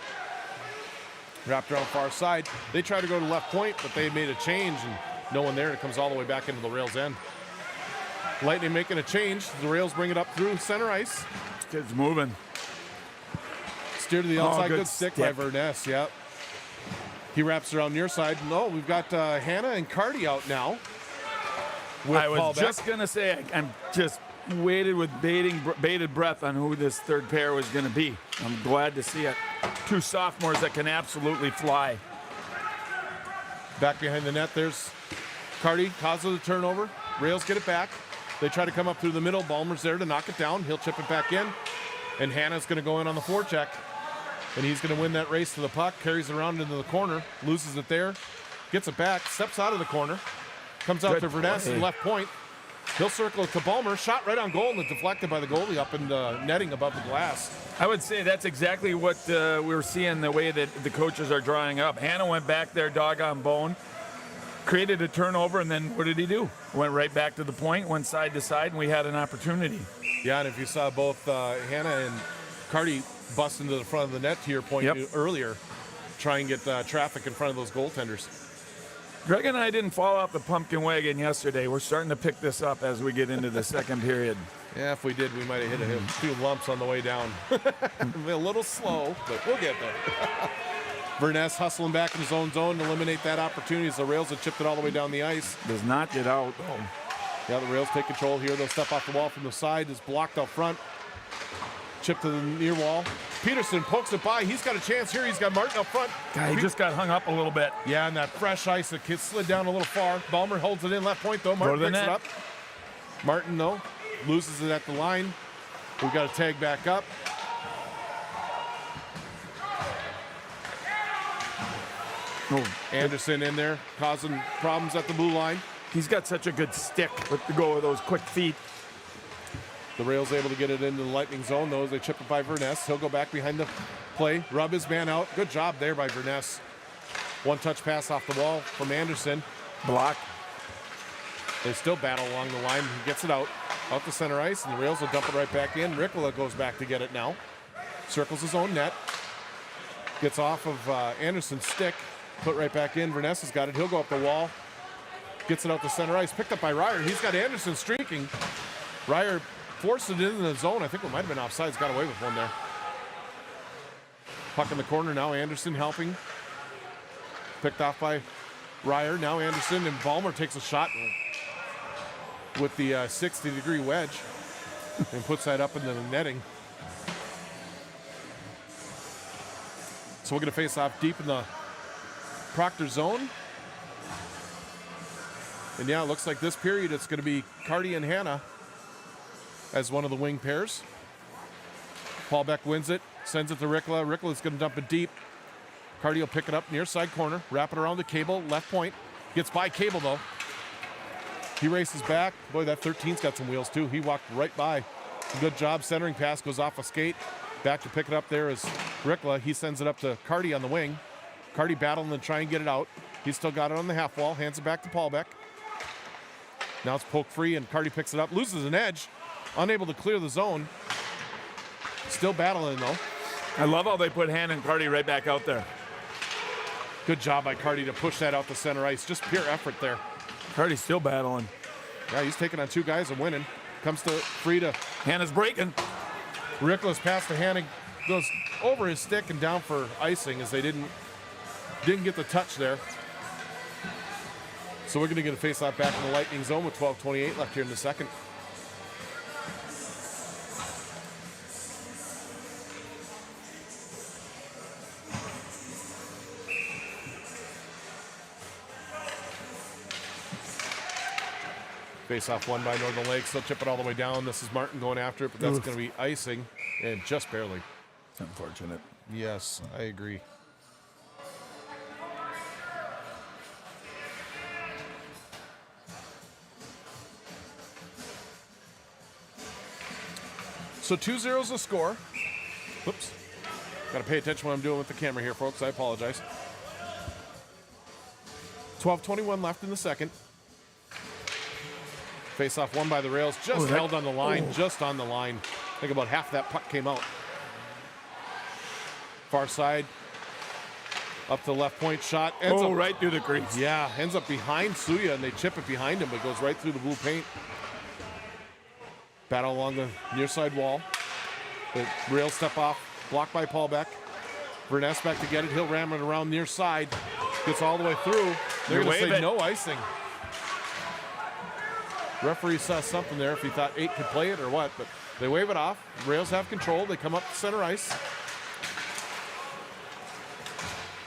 B: Wrapped around far side. They try to go to left point, but they made a change, and no one there. It comes all the way back into the Rails end. Lightning making a change. The Rails bring it up through center ice.
A: Kid's moving.
B: Steer to the outside. Good stick by Verness. Yep. He wraps around near side. No, we've got Hannah and Cardi out now.
A: I was just going to say, I'm just waited with bated breath on who this third pair was going to be. I'm glad to see it. 2 sophomores that can absolutely fly.
B: Back behind the net, there's Cardi, causes the turnover. Rails get it back. They try to come up through the middle. Balmer's there to knock it down. He'll chip it back in. And Hannah's going to go in on the forecheck. And he's going to win that race to the puck. Carries it around into the corner. Loses it there. Gets it back. Steps out of the corner. Comes out to Verness in left point. He'll circle it to Balmer. Shot right on goal and deflected by the goalie up in the netting above the glass.
A: I would say that's exactly what we're seeing, the way that the coaches are drawing up. Hannah went back there, doggone bone. Created a turnover, and then what did he do? Went right back to the point, went side to side, and we had an opportunity.
B: Yeah, and if you saw both Hannah and Cardi bust into the front of the net, to your point earlier, try and get traffic in front of those goaltenders.
A: Greg and I didn't fall off the pumpkin wagon yesterday. We're starting to pick this up as we get into the second period.
B: Yeah, if we did, we might have hit a few lumps on the way down. A little slow, but we'll get there. Verness hustling back in his own zone to eliminate that opportunity as the Rails have chipped it all the way down the ice.
A: Does not get out, though.
B: Yeah, the Rails take control here. They'll step off the wall from the side. It's blocked out front. Chip to the near wall. Peterson pokes it by. He's got a chance here. He's got Martin up front.
A: He just got hung up a little bit.
B: Yeah, and that fresh ice, the kid slid down a little far. Ballmer holds it in left point, though. Martin picks it up. Martin, though, loses it at the line. We've got to tag back up. Anderson in there, causing problems at the blue line.
A: He's got such a good stick with the go with those quick feet.
B: The Rails able to get it into the Lightning zone, though, as they chip it by Verness. He'll go back behind the play, rub his man out. Good job there by Verness. One touch pass off the wall from Anderson.
A: Block.
B: They still battle along the line. He gets it out the center ice, and the Rails will dump it right back in. Ricola goes back to get it now. Circles his own net. Gets off of Anderson's stick. Put right back in. Verness has got it. He'll go up the wall. Gets it out the center ice. Picked up by Ryer. He's got Anderson streaking. Ryer forced it into the zone. I think it might have been offsides. Got away with one there. Puck in the corner now. Anderson helping. Picked off by Ryer. Now Anderson, and Ballmer takes a shot with the 60-degree wedge and puts that up into the netting. So we're going to face off deep in the Proctor zone. And yeah, it looks like this period it's going to be Carty and Hanna as one of the wing pairs. Paulbeck wins it, sends it to Ricola. Ricola's going to dump it deep. Carty will pick it up near side corner, wrap it around the Cable, left point. Gets by Cable, though. He races back. Boy, that 13's got some wheels, too. He walked right by. Good job. Centering pass goes off a skate. Back to pick it up there is Ricola. He sends it up to Carty on the wing. Carty battling to try and get it out. He's still got it on the half wall. Hands it back to Paulbeck. Now it's poked free, and Carty picks it up. Loses an edge. Unable to clear the zone. Still battling, though.
A: I love how they put Han and Carty right back out there.
B: Good job by Carty to push that out the center ice. Just pure effort there.
A: Carty's still battling.
B: Yeah, he's taking on two guys and winning. Comes to free to
A: Hannah's breaking.
B: Rickla's pass to Hanna goes over his stick and down for icing as they didn't get the touch there. So we're going to get a face-off back in the Lightning zone with 12:28 left here in the second. Face-off won by Northern Lakes. They'll chip it all the way down. This is Martin going after it, but that's going to be icing, and just barely.
A: It's unfortunate.
B: Yes, I agree. So 2-0 is the score. Whoops. Got to pay attention what I'm doing with the camera here, folks. I apologize. 12:21 left in the second. Face-off won by the Rails. Just held on the line. Just on the line. I think about half that puck came out. Far side. Up to the left point shot. Ends up
A: right through the crease.
B: Yeah, ends up behind Suya, and they chip it behind him, but goes right through the blue paint. Battle along the near side wall. The Rails step off. Blocked by Paulbeck. Verness back to get it. He'll ram it around near side. Gets all the way through. They're going to say no icing. Referee saw something there if he thought 8 could play it or what, but they wave it off. Rails have control. They come up to center ice.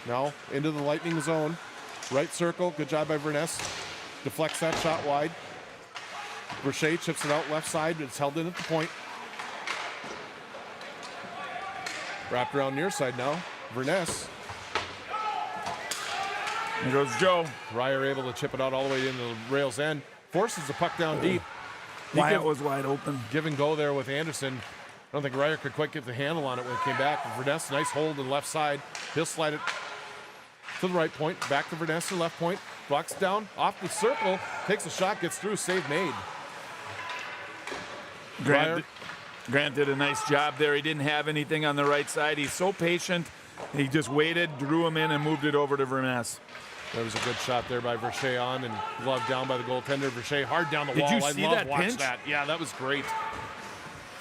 B: Now into the Lightning zone. Right circle. Good job by Verness. Deflects that shot wide. Verche chips it out left side, but it's held in at the point. Wrapped around near side now. Verness.
A: Here goes Joe.
B: Ryer able to chip it out all the way into the Rails end. Forces the puck down deep.
A: Wyatt was wide open.
B: Give and go there with Anderson. I don't think Ryer could quite get the handle on it when it came back. Verness, nice hold on the left side. He'll slide it to the right point. Back to Verness to left point. Blocks down off the circle. Takes a shot, gets through. Save made.
A: Grant did a nice job there. He didn't have anything on the right side. He's so patient. He just waited, drew him in, and moved it over to Verness.
B: There was a good shot there by Verche on and gloved down by the goaltender. Verche hard down the wall.
A: Did you see
B: I love
A: that
B: watch
A: pinch?
B: that. Yeah, that was great.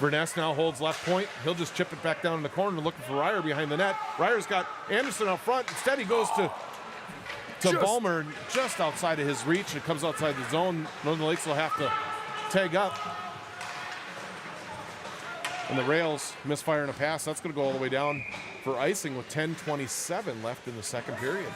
B: Verness now holds left point. He'll just chip it back down in the corner looking for Ryer behind the net. Ryer's got Anderson up front. Instead, he goes to Ballmer just outside of his reach. It comes outside the zone. Northern Lakes will have to tag up. And the Rails misfiring a pass. That's going to go all the way down for icing with 10:27 left in the second period.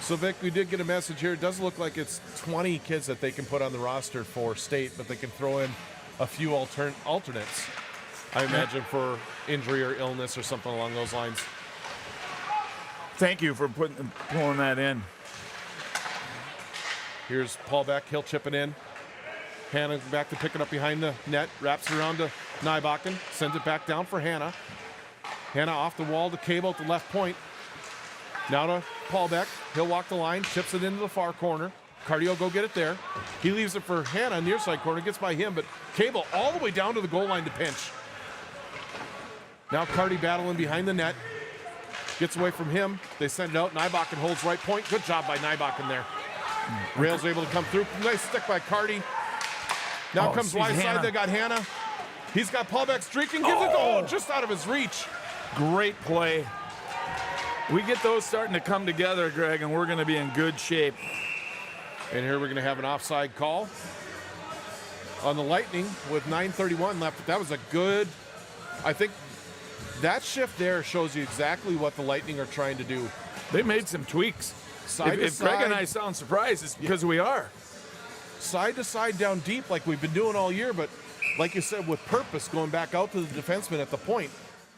B: So, Vic, we did get a message here. It does look like it's 20 kids that they can put on the roster for state, but they can throw in a few alternates, I imagine, for injury or illness or something along those lines.
A: Thank you for pulling that in.
B: Here's Paulbeck. He'll chip it in. Hannah back to pick it up behind the net. Wraps it around to Nybakken. Sends it back down for Hannah. Hannah off the wall to Cable at the left point. Now to Paulbeck. He'll walk the line, chips it into the far corner. Cardio will go get it there. He leaves it for Hannah, near side corner, gets by him, but Cable all the way down to the goal line to pinch. Now Cardi battling behind the net. Gets away from him. They send it out. Nybakken holds right point. Good job by Nybakken there. Rails are able to come through. Nice stick by Cardi. Now comes wide side. They got Hannah. He's got Paulbeck streaking. Gives it just out of his reach.
A: Great play. We get those starting to come together, Greg, and we're going to be in good shape.
B: And here we're going to have an offside call on the Lightning with 9:31 left. That was a good, I think that shift there shows you exactly what the Lightning are trying to do.
A: They made some tweaks.
B: Side to
A: if
B: side.
A: Greg and I sound surprised, it's because we are.
B: Side to side down deep like we've been doing all year, but like you said, with purpose, going back out to the defenseman at the point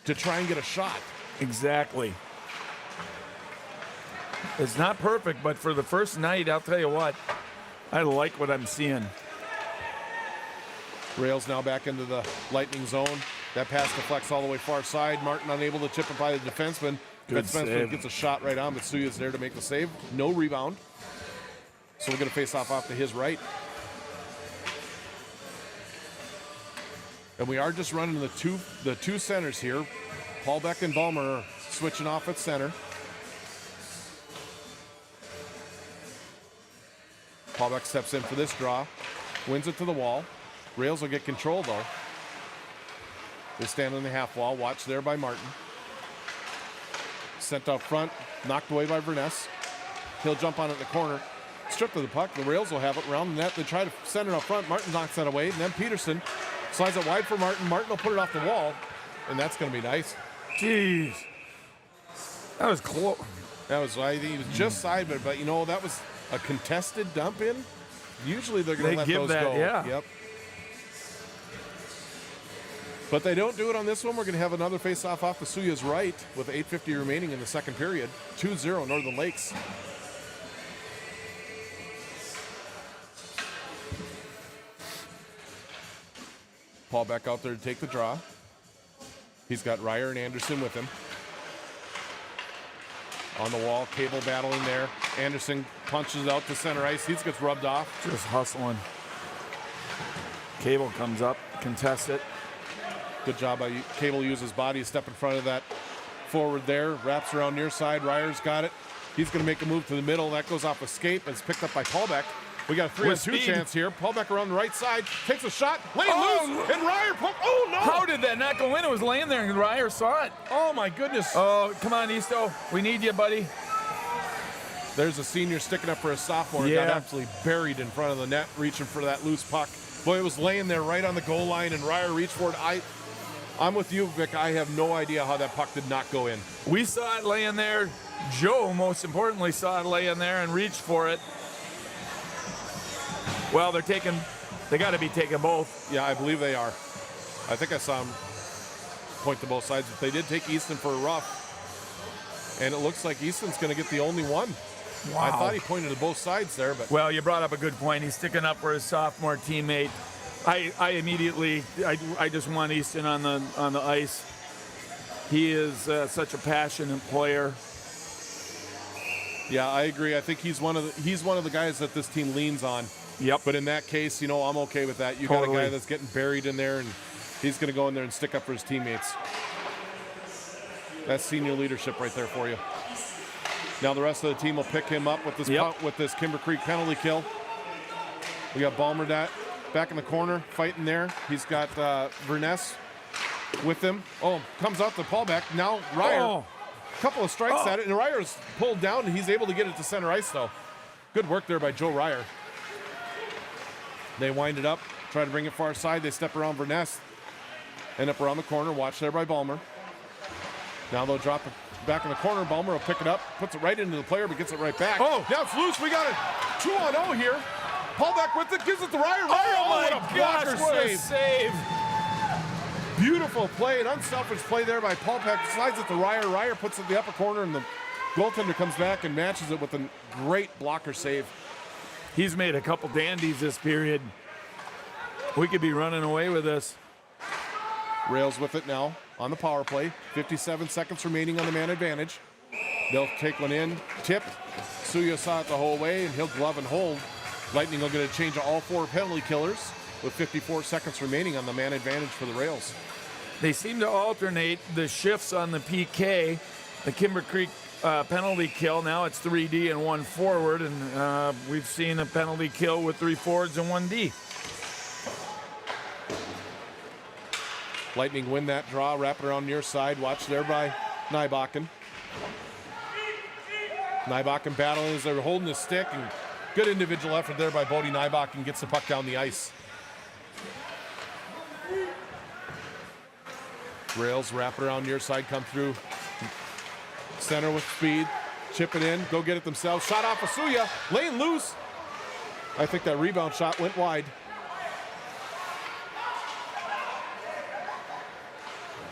B: to try and get a shot.
A: Exactly. It's not perfect, but for the first night, I'll tell you what, I like what I'm seeing.
B: Rails now back into the Lightning zone. That pass deflects all the way far side. Martin unable to chip it by the defenseman.
A: Good
B: defenseman
A: save.
B: Gets a shot right on, but Suya's there to make the save. No rebound. So we're going to face off to his right. And we are just running the two centers here. Paulbeck and Ballmer are switching off at center. Paulbeck steps in for this draw. Wins it to the wall. Rails will get control, though. They stand on the half wall. Watched there by Martin. Sent out front. Knocked away by Verness. He'll jump on it in the corner. Stripped of the puck. The Rails will have it around the net. They try to send it up front. Martin knocks that away. And then Peterson slides it wide for Martin. Martin will put it off the wall. And that's going to be nice.
A: Jeez. That was close.
B: That was, I think he was just side, but you know, that was a contested dump in. Usually they're going to let those go.
A: Yeah.
B: Yep. But they don't do it on this one. We're going to have another face-off off the Suya's right with 8:50 remaining in the second period. 2-0 Northern Lakes. Paulbeck out there to take the draw. He's got Ryer and Anderson with him. On the wall, Cable battling there. Anderson punches out to center ice. He gets rubbed off.
A: Just hustling. Cable comes up, contests it.
B: Good job by Cable. Use his body to step in front of that forward there. Wraps around near side. Ryer's got it. He's going to make a move to the middle. That goes off escape. It's picked up by Paulbeck. We got a 3-on-2 chance here. Paulbeck around the right side. Takes a shot. Laying loose. And Ryer. Oh, no.
A: How did that not go in? It was laying there and Ryer saw it.
B: Oh, my goodness.
A: Oh, come on, Easto. We need you, buddy.
B: There's a senior sticking up for a sophomore.
A: Yeah.
B: Got absolutely buried in front of the net, reaching for that loose puck. Boy, it was laying there right on the goal line, and Ryer reached for it. I'm with you, Vic. I have no idea how that puck did not go in.
A: We saw it laying there. Joe, most importantly, saw it laying there and reached for it. Well, they got to be taking both.
B: Yeah, I believe they are. I think I saw them point to both sides, but they did take Easton for a rough. And it looks like Easton's going to get the only one.
A: Wow.
B: I thought he pointed to both sides there, but.
A: Well, you brought up a good point. He's sticking up for his sophomore teammate. I immediately, I just want Easton on the ice. He is such a passionate player.
B: Yeah, I agree. I think he's one of the guys that this team leans on.
A: Yep.
B: But in that case, you know, I'm okay with that. You got a guy that's getting buried in there, and he's going to go in there and stick up for his teammates. That's senior leadership right there for you. Now the rest of the team will pick him up with this Kimber Creek penalty kill. We got Balmer back in the corner fighting there. He's got Verness with him. Oh, comes out to Paulbeck. Now Ryer.
A: Oh.
B: Couple of strikes at it, and Ryer's pulled down, and he's able to get it to center ice, though. Good work there by Joe Ryer. They wind it up, try to bring it far side. They step around Verness, end up around the corner. Watch there by Balmer. Now they'll drop it back in the corner. Balmer will pick it up, puts it right into the player, but gets it right back.
A: Oh,
B: now it's loose. We got a 2-on-0 here. Paulbeck with it, gives it to Ryer. Ryer,
A: Oh,
B: what
A: my
B: a
A: gosh,
B: blocker
A: what a
B: save.
A: save.
B: Beautiful play, an unselfish play there by Paulbeck. Slides it to Ryer. Ryer puts it in the upper corner, and the goaltender comes back and matches it with a great blocker save.
A: He's made a couple dandies this period. We could be running away with this.
B: Rails with it now on the power play. 57 seconds remaining on the man advantage. They'll take one in, tipped. Suya saw it the whole way, and he'll glove and hold. Lightning will get a change of all 4 penalty killers with 54 seconds remaining on the man advantage for the Rails.
A: They seem to alternate the shifts on the PK. The Kimber Creek penalty kill, now it's 3D and 1 forward, and we've seen a penalty kill with 3 forwards and 1 D.
B: Lightning win that draw, wrap it around near side. Watch there by Nybakken. Nybakken battling as they're holding the stick, and good individual effort there by Bodie Nybakken, gets the puck down the ice. Rails wrap it around near side, come through center with speed, chip it in, go get it themselves. Shot off of Suya, lane loose. I think that rebound shot went wide.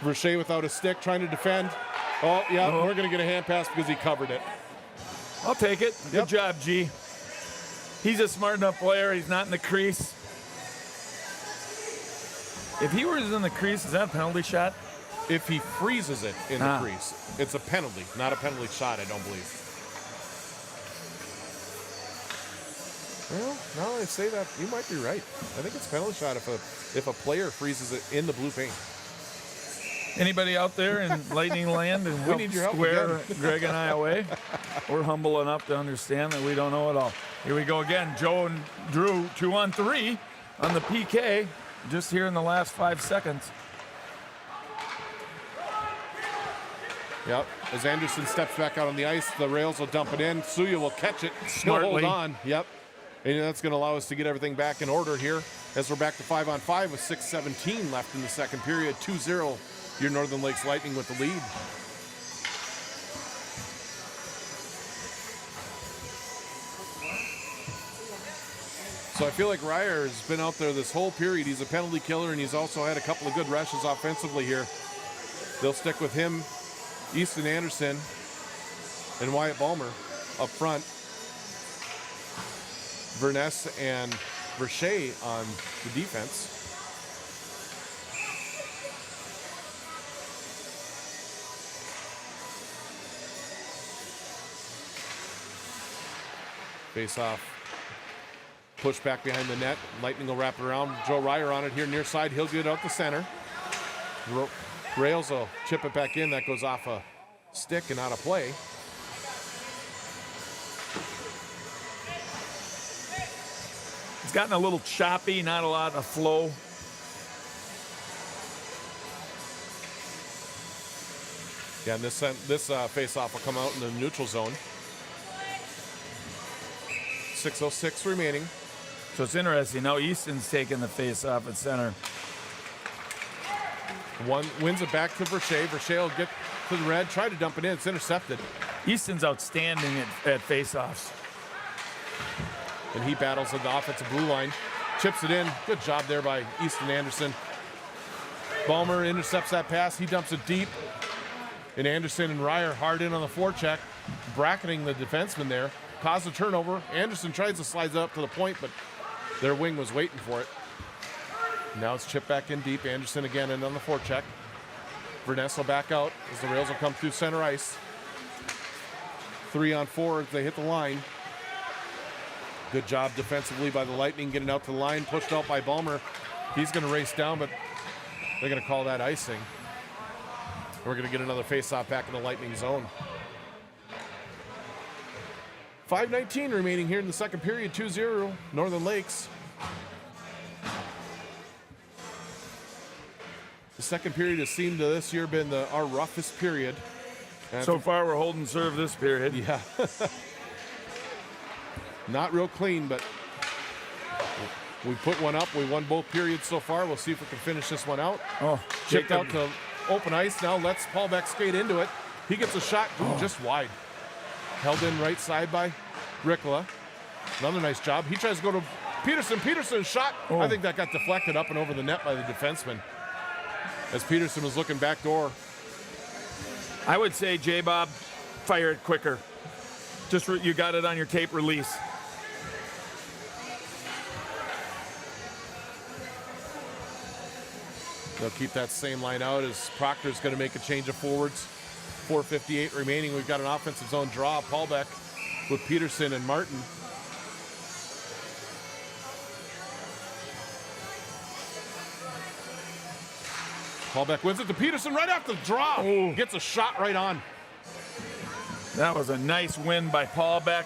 B: Verche without a stick, trying to defend. Oh, yeah, we're going to get a hand pass because he covered it.
A: I'll take it. Good job, G. He's a smart enough player. He's not in the crease. If he was in the crease, is that a penalty shot?
B: If he freezes it in the crease, it's a penalty, not a penalty shot, I don't believe. Well, now I say that, you might be right. I think it's a penalty shot if a player freezes it in the blue paint.
A: Anybody out there in Lightning Land and
B: We need your help
A: square
B: again.
A: Greg and I away? We're humble enough to understand that we don't know it all. Here we go again. Joe and Drew, 2-on-3 on the PK, just here in the last 5 seconds.
B: Yep. As Anderson steps back out on the ice, the Rails will dump it in. Suya will catch it.
A: Smartly.
B: He'll hold on. Yep. And that's going to allow us to get everything back in order here as we're back to 5-on-5 with 6:17 left in the second period. 2-0, your Northern Lakes Lightning with the lead. So I feel like Ryer has been out there this whole period. He's a penalty killer, and he's also had a couple of good rushes offensively here. They'll stick with him, Easton Anderson, and Wyatt Balmer up front. Verness and Verche on the defense. Face off. Push back behind the net. Lightning will wrap it around. Joe Ryer on it here near side. He'll get it out the center. Rails will chip it back in. That goes off a stick and out of play.
A: It's gotten a little choppy, not a lot of flow.
B: Yeah, and this face-off will come out in the neutral zone. 6:06 remaining.
A: So it's interesting. Now Easton's taking the face off at center.
B: One wins it back to Verche. Verche will get to the red, try to dump it in. It's intercepted.
A: Easton's outstanding at face-offs.
B: And he battles at the offensive blue line. Chips it in. Good job there by Easton Anderson. Balmer intercepts that pass. He dumps it deep. And Anderson and Ryer hard in on the forecheck, bracketing the defenseman there. Caused a turnover. Anderson tries to slide it up to the point, but their wing was waiting for it. Now it's chipped back in deep. Anderson again in on the forecheck. Verness will back out as the Rails will come through center ice. 3-on-4 as they hit the line. Good job defensively by the Lightning, getting out to the line, pushed out by Balmer. He's going to race down, but they're going to call that icing. We're going to get another face-off back in the Lightning zone. 5:19 remaining here in the second period, 2-0 Northern Lakes. The second period has seemed to this year been our roughest period.
A: So far, we're holding serve this period.
B: Yeah. Not real clean, but we put one up. We won both periods so far. We'll see if we can finish this one out.
A: Oh,
B: Chipped
A: Jacob.
B: out to open ice. Now lets Paulbeck skate into it. He gets a shot just wide. Held in right side by Rikla. Another nice job. He tries to go to Peterson. Peterson's shot.
A: Oh.
B: I think that got deflected up and over the net by the defenseman. As Peterson was looking back door.
A: I would say, J-Bob, fire it quicker. Just you got it on your tape release.
B: They'll keep that same line out as Proctor's going to make a change of forwards. 4:58 remaining. We've got an offensive zone draw. Paulbeck with Peterson and Martin. Paulbeck wins it to Peterson right after the draw.
A: Oh.
B: Gets a shot right on.
A: That was a nice win by Paulbeck.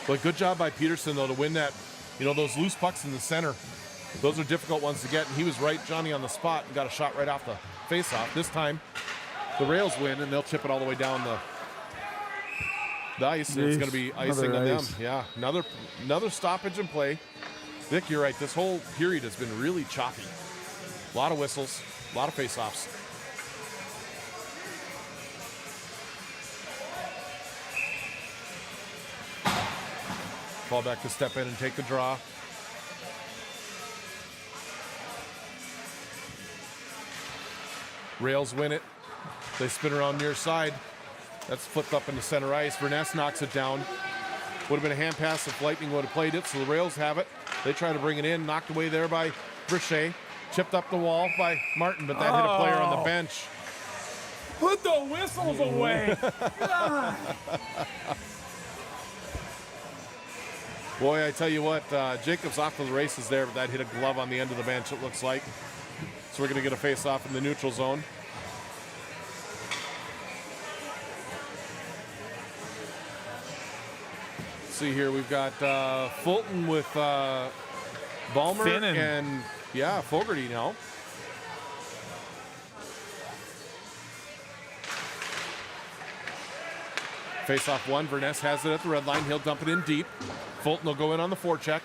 B: But good job by Peterson, though, to win that. You know, those loose pucks in the center, those are difficult ones to get. And he was right, Johnny, on the spot and got a shot right off the face-off. This time, the Rails win, and they'll chip it all the way down the ice. And it's going to be icing on them. Yeah, another stoppage in play. Vic, you're right. This whole period has been really choppy. A lot of whistles, a lot of face-offs. Paulbeck to step in and take the draw. Rails win it. They spin around near side. That's flipped up into center ice. Verness knocks it down. Would have been a hand pass if Lightning would have played it, so the Rails have it. They try to bring it in, knocked away there by Brichet. Chipped up the wall by Martin, but that hit a player on the bench.
A: Put the whistles away.
B: Boy, I tell you what, Jacob's off to the races there, but that hit a glove on the end of the bench, it looks like. So we're going to get a face-off in the neutral zone. Let's see here, we've got Fulton with Balmer
A: Finnan.
B: and, yeah, Fogarty now. Face-off one, Verness has it at the red line. He'll dump it in deep. Fulton will go in on the forecheck.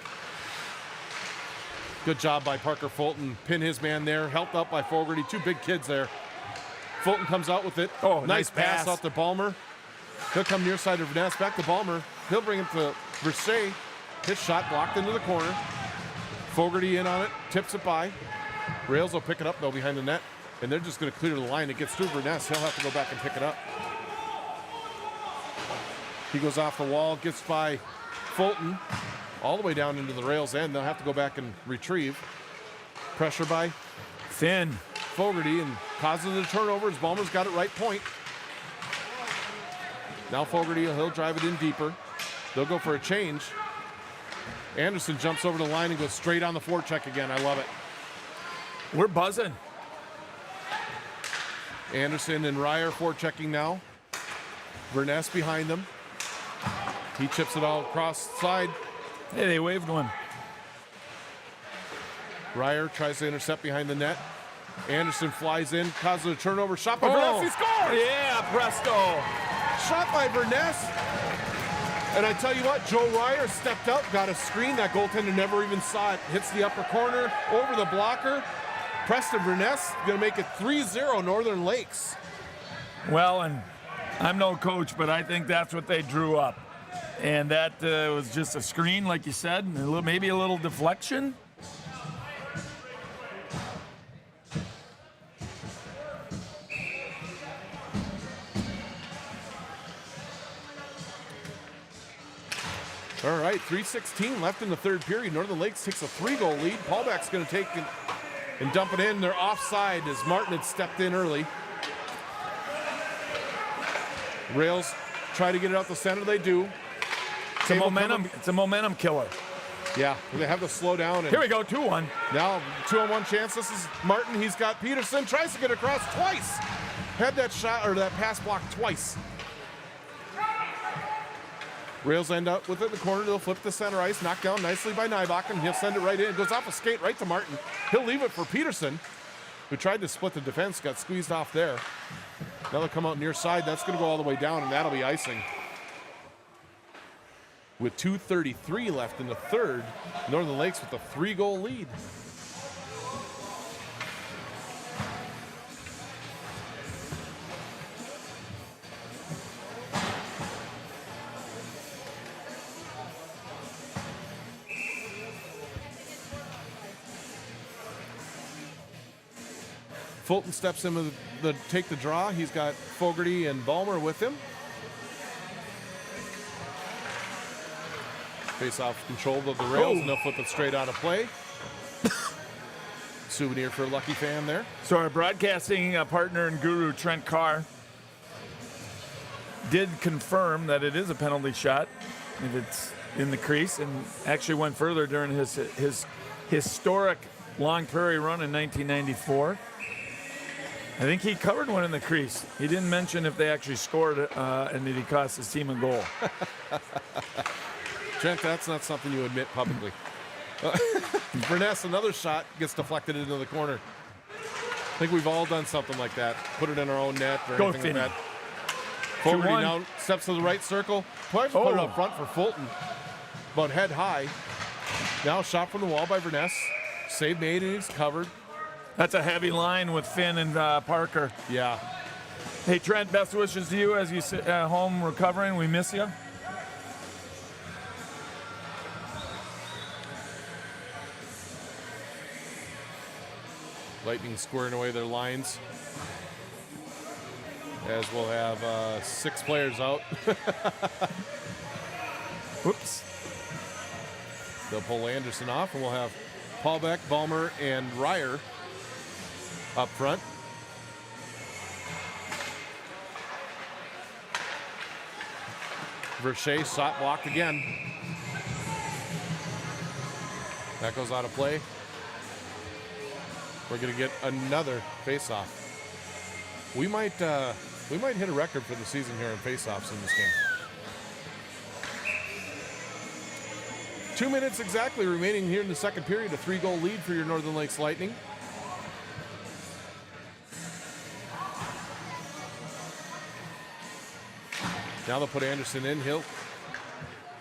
B: Good job by Parker Fulton. Pin his man there. Helped out by Fogarty. Two big kids there. Fulton comes out with it.
A: Oh,
B: nice pass
A: pass
B: out to Balmer. He'll come near side of Verness. Back to Balmer. He'll bring him to Versailles. His shot blocked into the corner. Fogarty in on it. Tips it by. Rails will pick it up, though, behind the net. And they're just going to clear the line. It gets through Verness. He'll have to go back and pick it up. He goes off the wall, gets by Fulton, all the way down into the Rails end. They'll have to go back and retrieve. Pressure by
A: Finn.
B: Fogarty and causes the turnover as Balmer's got it right point. Now Fogarty, he'll drive it in deeper. They'll go for a change. Anderson jumps over the line and goes straight on the forecheck again. I love it.
A: We're buzzing.
B: Anderson and Ryer forechecking now. Verness behind them. He chips it all across the side.
A: Hey, they waved one.
B: Ryer tries to intercept behind the net. Anderson flies in, causes a turnover. Shot by Verness. He scores!
A: Yeah, presto.
B: Shot by Verness. And I tell you what, Joe Ryer stepped up, got a screen. That goaltender never even saw it. Hits the upper corner, over the blocker. Preston Verness going to make it 3-0 Northern Lakes.
A: Well, and I'm no coach, but I think that's what they drew up. And that was just a screen, like you said, and maybe a little deflection.
B: All right, 3:16 left in the third period. Northern Lakes takes a 3-goal lead. Paulbeck's going to take and dump it in. They're offside as Martin had stepped in early. Rails try to get it out the center. They do.
A: It's a momentum killer.
B: Yeah, they have to slow down. And
A: Here we go, 2-1.
B: now 2-on-1 chance. This is Martin. He's got Peterson. Tries to get across twice. Had that shot or that pass blocked twice. Rails end up with it in the corner. They'll flip to center ice. Knocked down nicely by Nybach, and he'll send it right in. It goes off a skate right to Martin. He'll leave it for Peterson, who tried to split the defense, got squeezed off there. Now they'll come out near side. That's going to go all the way down, and that'll be icing. With 2:33 left in the third, Northern Lakes with a 3-goal lead. Fulton steps in with the take the draw. He's got Fogarty and Ballmer with him. Face off control of the rails, and they'll flip it straight out of play. Souvenir for a lucky fan there.
A: So our broadcasting partner and guru, Trent Carr, did confirm that it is a penalty shot if it's in the crease, and actually went further during his historic Long Prairie run in 1994. I think he covered one in the crease. He didn't mention if they actually scored and did he cost his team a goal.
B: Trent, that's not something you admit publicly. Verness, another shot, gets deflected into the corner. I think we've all done something like that. Put it in our own net or anything like that. Fogarty now steps to the right circle. Put it up front for Fulton. About head high. Now shot from the wall by Verness. Save made and he's covered.
A: That's a heavy line with Finn and Parker.
B: Yeah.
A: Hey, Trent, best wishes to you as you sit at home recovering. We miss you.
B: Lightning squaring away their lines. As we'll have 6 players out.
A: Whoops.
B: They'll pull Anderson off, and we'll have Paulbeck, Ballmer, and Ryer up front. Verche shot blocked again. That goes out of play. We're going to get another face-off. We might hit a record for the season here in face-offs in this game. 2 minutes exactly remaining here in the second period. A 3-goal lead for your Northern Lakes Lightning. Now they'll put Anderson in. He'll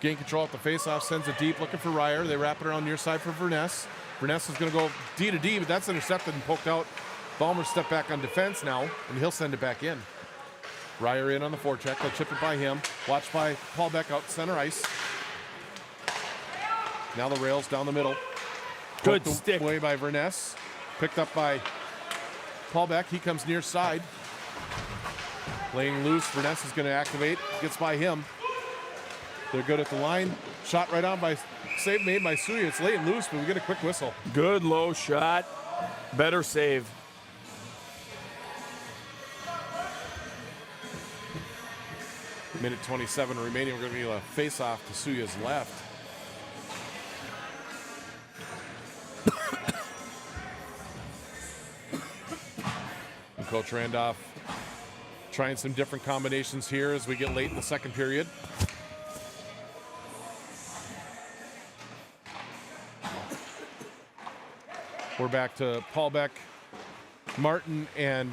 B: gain control at the face-off, sends it deep, looking for Ryer. They wrap it around near side for Verness. Verness is going to go D to D, but that's intercepted and poked out. Ballmer step back on defense now, and he'll send it back in. Ryer in on the forecheck. They'll chip it by him. Watched by Paulbeck out center ice. Now the rails down the middle.
A: Good stick.
B: Away by Verness. Picked up by Paulbeck. He comes near side. Laying loose. Verness is going to activate. Gets by him. They're good at the line. Shot right on by, save made by Suya. It's laying loose, but we get a quick whistle.
A: Good low shot. Better save.
B: Minute 27 remaining. We're going to be a face-off to Suya's left. And Coach Randolph trying some different combinations here as we get late in the second period. We're back to Paulbeck, Martin, and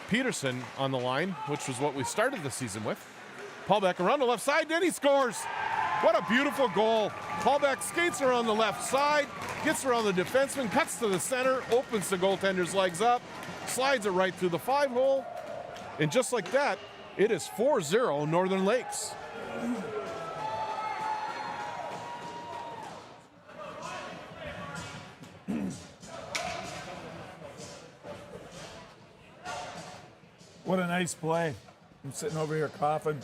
B: Peterson on the line, which was what we started the season with. Paulbeck around the left side, then he scores. What a beautiful goal. Paulbeck skates around the left side, gets around the defenseman, cuts to the center, opens the goaltender's legs up, slides it right through the 5-hole. And just like that, it is 4-0 Northern Lakes.
A: What a nice play. I'm sitting over here coughing.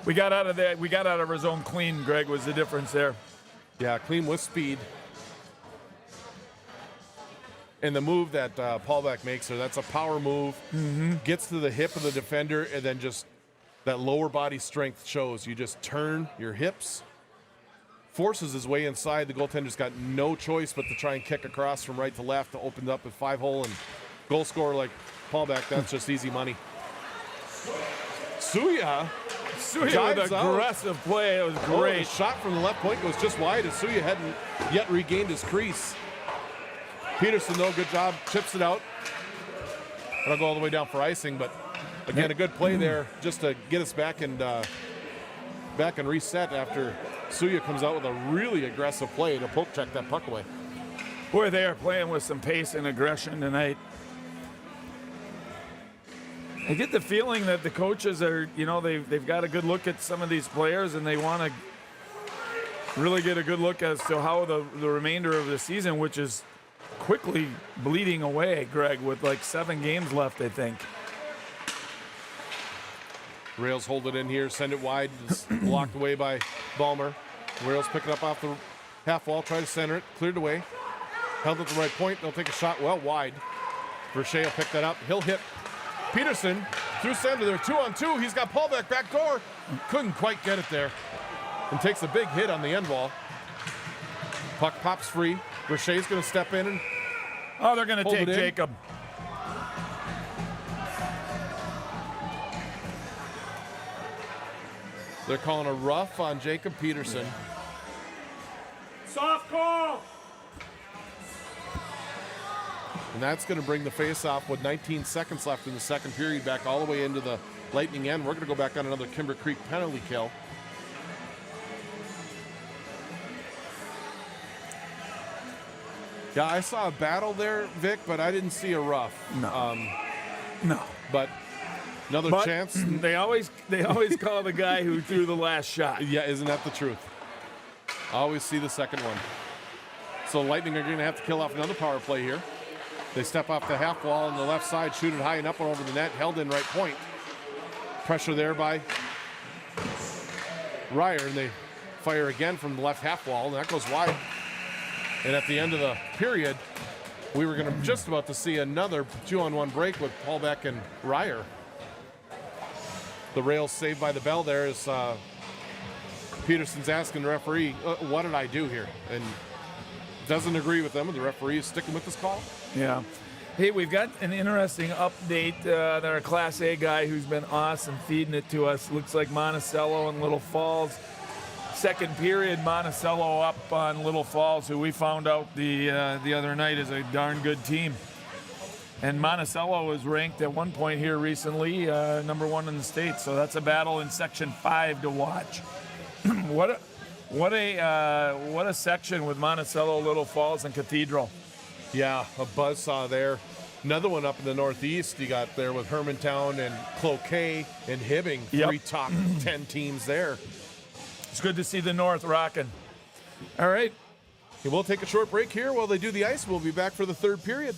A: We got out of our zone clean, Greg, was the difference there.
B: Yeah, clean with speed. And the move that Paulbeck makes there, that's a power move. Gets to the hip of the defender, and then just that lower body strength shows. You just turn your hips forces his way inside. The goaltender's got no choice but to try and kick across from right to left to open up a 5-hole, and goal scorer like Paulbeck, that's just easy money. Suya
A: Suya
B: dives
A: with
B: out.
A: aggressive play. It was
B: Oh,
A: great.
B: the shot from the left point goes just wide as Suya hadn't yet regained his crease. Peterson, though, good job, chips it out. It'll go all the way down for icing, but again, a good play there just to get us back and reset after Suya comes out with a really aggressive play to poke check that puck away.
A: Boy, they are playing with some pace and aggression tonight. I get the feeling that the coaches are, they've got a good look at some of these players, and they want to really get a good look as to how the remainder of the season, which is quickly bleeding away, Greg, with like 7 games left, I think.
B: Rails hold it in here, send it wide. It's blocked away by Ballmer. Rails pick it up off the half wall, try to center it, cleared away. Held at the right point, they'll take a shot well wide. Verche will pick that up, he'll hit Peterson through center. They're 2-on-2. He's got Paulbeck back door. Couldn't quite get it there. And takes a big hit on the end wall. Puck pops free. Verche's going to step in and
A: they're going to take Jacob.
B: They're calling a rough on Jacob Peterson.
A: Soft call.
B: And that's going to bring the face-off with 19 seconds left in the second period back all the way into the Lightning end. We're going to go back on another Kimber Creek penalty kill. Yeah, I saw a battle there, Vic, but I didn't see a rough.
A: No. No.
B: But another chance.
A: They always call the guy who threw the last shot.
B: Yeah, isn't that the truth? I always see the second one. So Lightning are going to have to kill off another power play here. They step off the half wall on the left side, shoot it high and up and over the net, held in right point. Pressure there by Ryer, and they fire again from the left half wall, and that goes wide. And at the end of the period, we were just about to see another 2-on-1 break with Paulbeck and Ryer. The Rails saved by the bell there as Peterson's asking the referee, what did I do here? And doesn't agree with them, and the referee is sticking with this call.
A: Yeah. Hey, we've got an interesting update. There's a Class A guy who's been awesome feeding it to us. Looks like Monticello and Little Falls. Second period, Monticello up on Little Falls, who we found out the other night is a darn good team. And Monticello was ranked at one point here recently, number 1 in the state. So that's a battle in Section 5 to watch. What a section with Monticello, Little Falls, and Cathedral.
B: Yeah, a buzzsaw there. Another one up in the northeast you got there with Hermantown and Cloquet and Hibbing.
A: Yep.
B: 3 top 10 teams there.
A: It's good to see the North rocking. All right.
B: We'll take a short break here while they do the ice. We'll be back for the third period.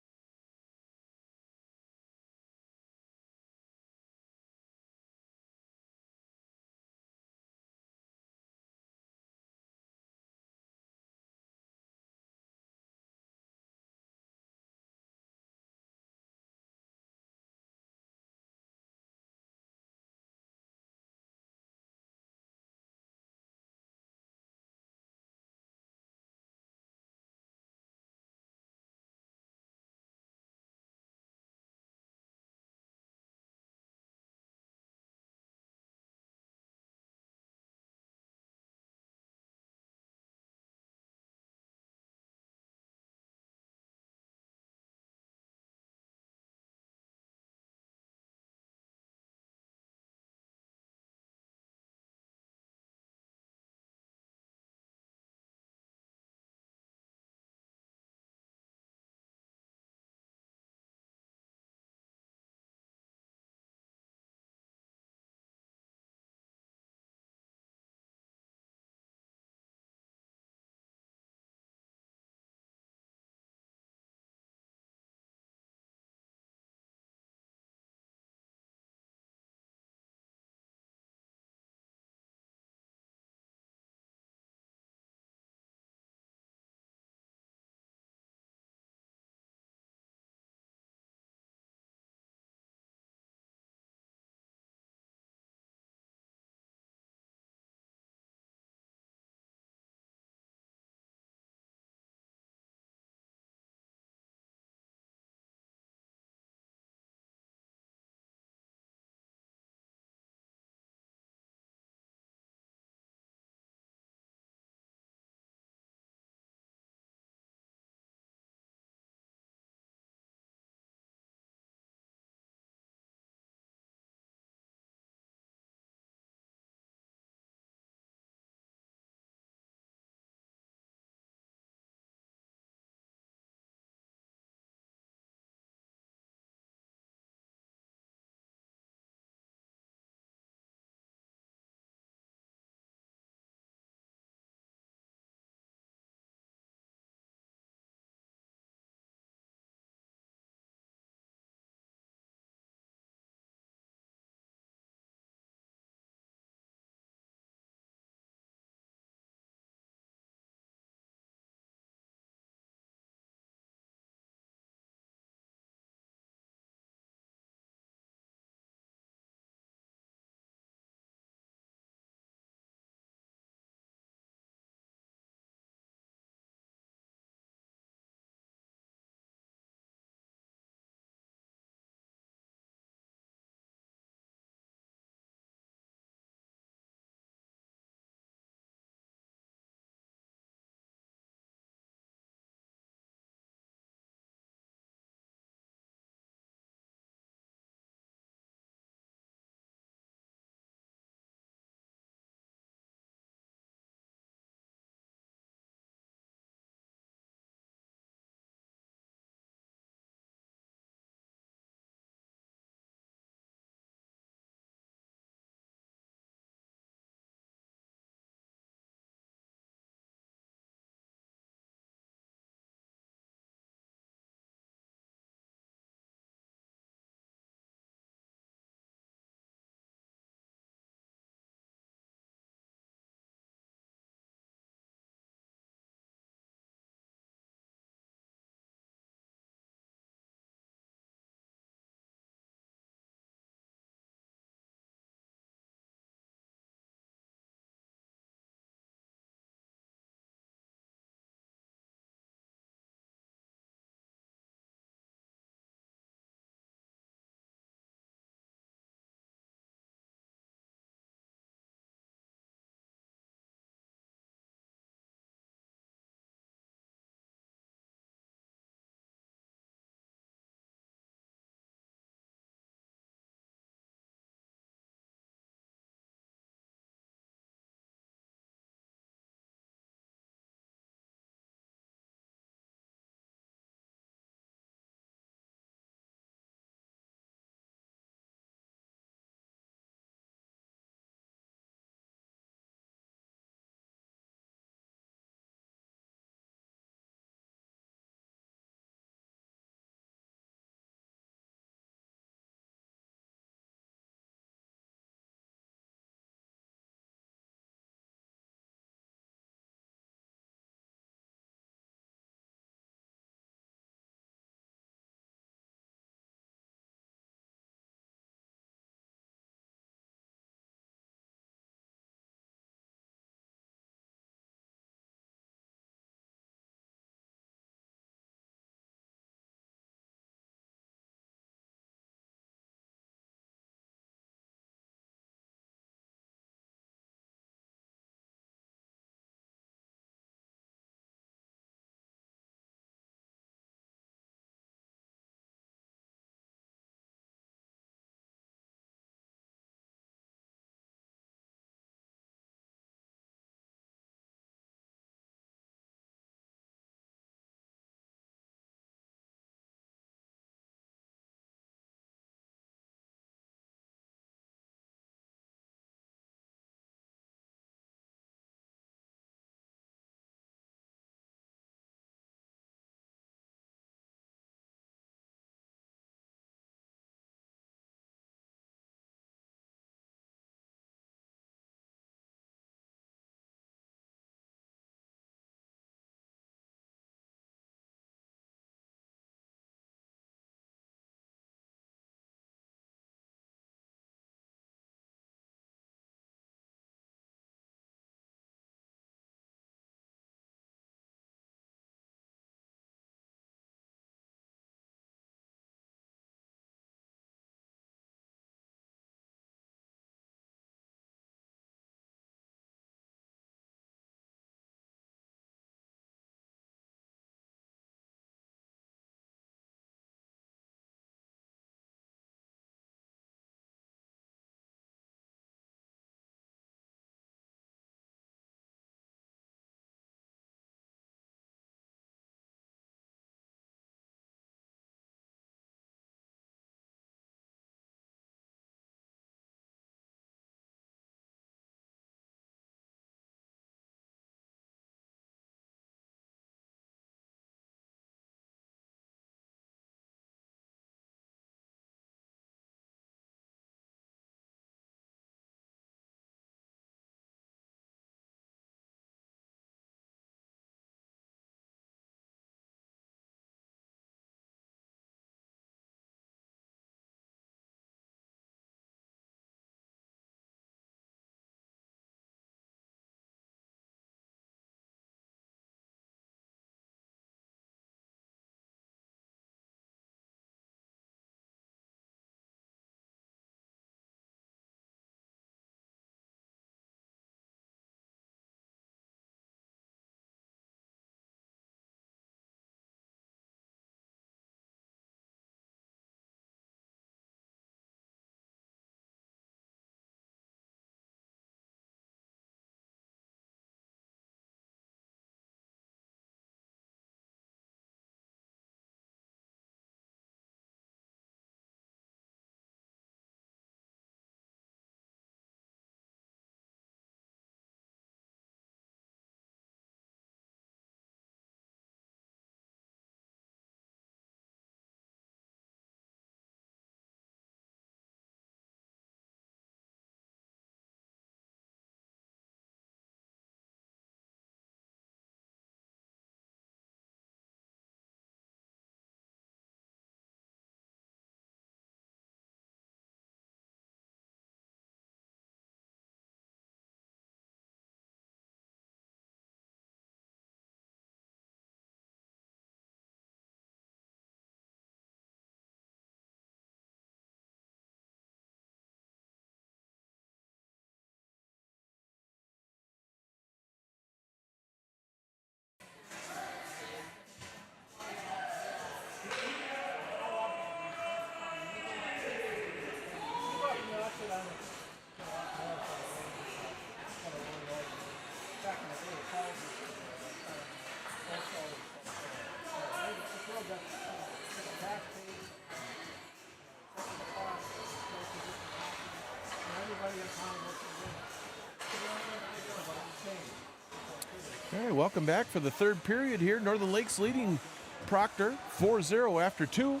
B: All right, welcome back for the third period here. Northern Lakes leading Proctor 4-0 after 2.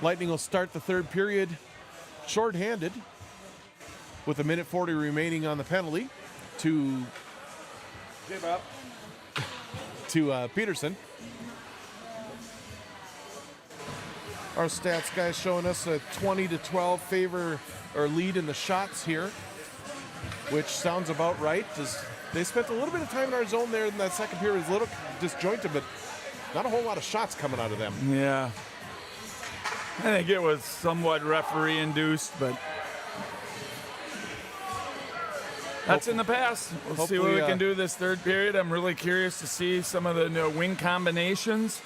B: Lightning will start the third period shorthanded with 1:40 remaining on the penalty to Peterson. Our stats guys showing us a 20-12 favor or lead in the shots here, which sounds about right. They spent a little bit of time in our zone there in that second period. It was a little disjointed, but not a whole lot of shots coming out of them.
A: Yeah. I think it was somewhat referee induced, but that's in the past. We'll see what we can do this third period. I'm really curious to see some of the wing combinations.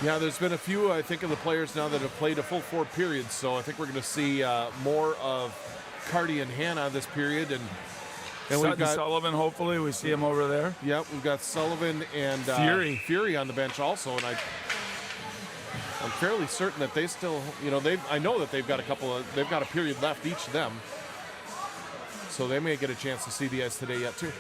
B: Yeah, there's been a few, I think, of the players now that have played a full 4 periods, so I think we're going to see more of Carty and Hannah this period. And we've got
A: Sullivan, hopefully. We see him over there.
B: Yep, we've got Sullivan and Fury on the bench also, and I'm fairly certain that they still, I know that they've got a period left, each of them. So they may get a chance to see the ice today yet, too.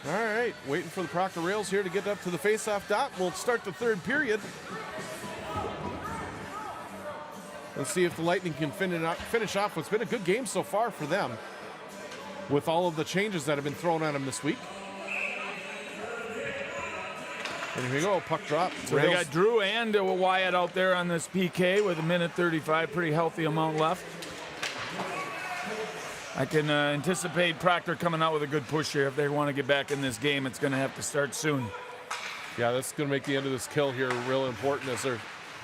B: All right, waiting for the Proctor Rails here to get up to the face-off dot. We'll start the third period. Let's see if the Lightning can finish off what's been a good game so far for them with all of the changes that have been thrown at them this week. And here we go, puck drop.
A: So they got Drew and Wyatt out there on this PK with 1:35, pretty healthy amount left. I can anticipate Proctor coming out with a good push here. If they want to get back in this game, it's going to have to start soon.
B: Yeah, that's going to make the end of this kill here real important as their